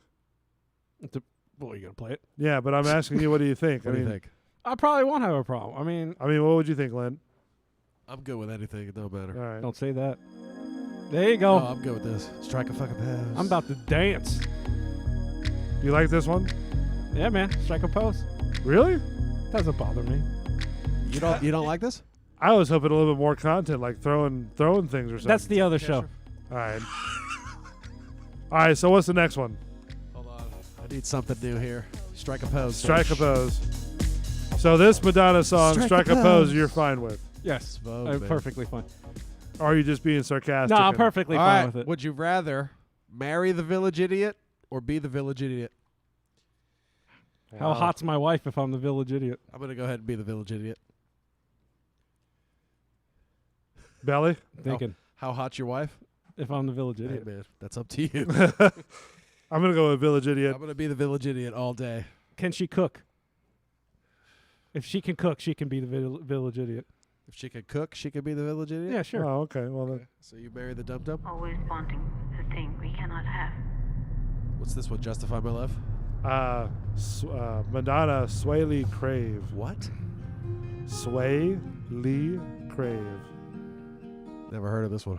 Well, you gonna play it? Yeah, but I'm asking you, what do you think? What do you think? I probably won't have a problem. I mean, What would you think, Len? I'm good with anything. It don't matter. All right. don't say that. There you go. Oh, I'm good with this. Strike a fucking pose. I'm about to dance. You like this one? Yeah, man. Strike a pose. Really? Doesn't bother me. You don't like this? I was hoping a little bit more content, like throwing things or something. That's the other show. All right. All right. So what's the next one? Hold on. I need something new here. Strike a pose. Strike a pose. So this Madonna song, Strike a Pose, you're fine with. Yes. Vogue, I'm man. perfectly fine. Or are you just being sarcastic? No, I'm and- perfectly All fine right. with it. Would you rather marry the village idiot or be the village idiot? How Wow. hot's my wife if I'm the village idiot? I'm gonna go ahead and be the village idiot. Belly? Thinking How hot's your wife? if I'm the village Hey, idiot. man, that's up to you. I'm going to go with Village Idiot. I'm gonna be the village idiot all day. Can she cook? If she can cook, she can be the village idiot. If she can cook, she can be the village idiot. Yeah, sure. Oh, okay. Well, then. So you marry the dum dum. Always wanting the thing we cannot have. What's this one? Justify my love. Madonna, Sway Lee Crave. What? Sway Lee Crave. Never heard of this one.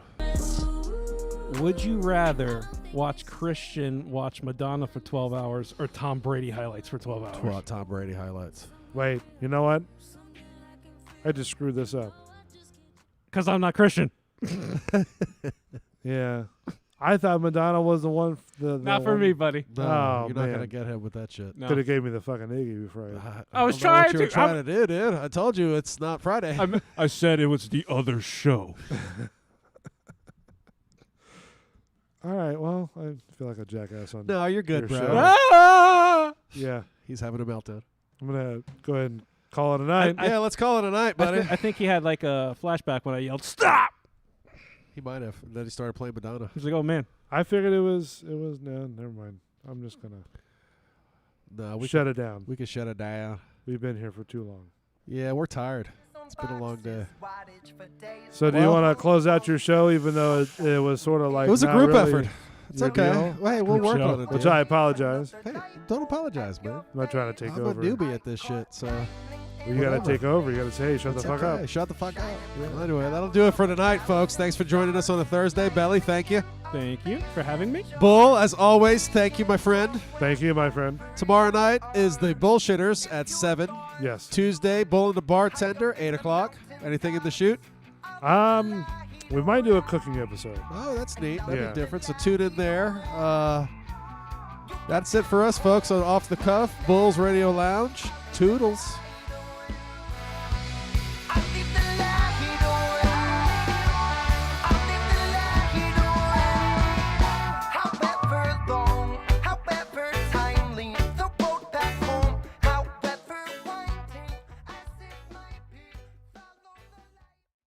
Would you rather watch Christian watch Madonna for 12 hours or Tom Brady highlights for 12 hours? Well, Tom Brady highlights. Wait, you know what? I just screwed this up. Because I'm not Christian. Yeah. I thought Madonna was the one. Not for me, buddy. No, Oh, you're not man. gonna get him with that shit. No. Could have gave me the fucking Iggy before I was don't know what trying you were to- trying to do, dude. I told you it's not Friday. I said it was the other show. All right, well, I feel like a jackass on No, you're good, your bro. show. Ah! Yeah. He's having a meltdown. I'm going to go ahead and call it a night. Yeah, let's call it a night, buddy. I think he had like a flashback when I yelled, "Stop!" He might have. And then he started playing Madonna. He's like, "Oh man." I figured it was no, never mind. I'm just going No, to we shut it down. We can shut it down. We've been here for too long. Yeah, we're tired. It's been a long day. So do you want to close out your show even though it was sort of like It was a not group really effort. It's your okay. deal? Hey, we'll Group work show. on it. Which dude. I apologize. Hey, don't apologize, man. I'm not trying to take I'm over. a newbie at this shit, so You got to whatever. take over. You got to say, hey, shut it's the fuck okay. up. Shut the fuck up. Well, anyway, that'll do it for tonight, folks. Thanks for joining us on a Thursday. Belly, thank you. Thank you for having me. Bull, as always, thank you, my friend. Thank you, my friend. Tomorrow night is the Bullshitters at 7. Yes. Tuesday, Bull and the Bartender, 8 o'clock. Anything in the shoot? We might do a cooking episode. Oh, that's neat. That'd Yeah. be different. So tune in there. That's it for us, folks, on Off the Cuff, Bulls Radio Lounge. Toodles.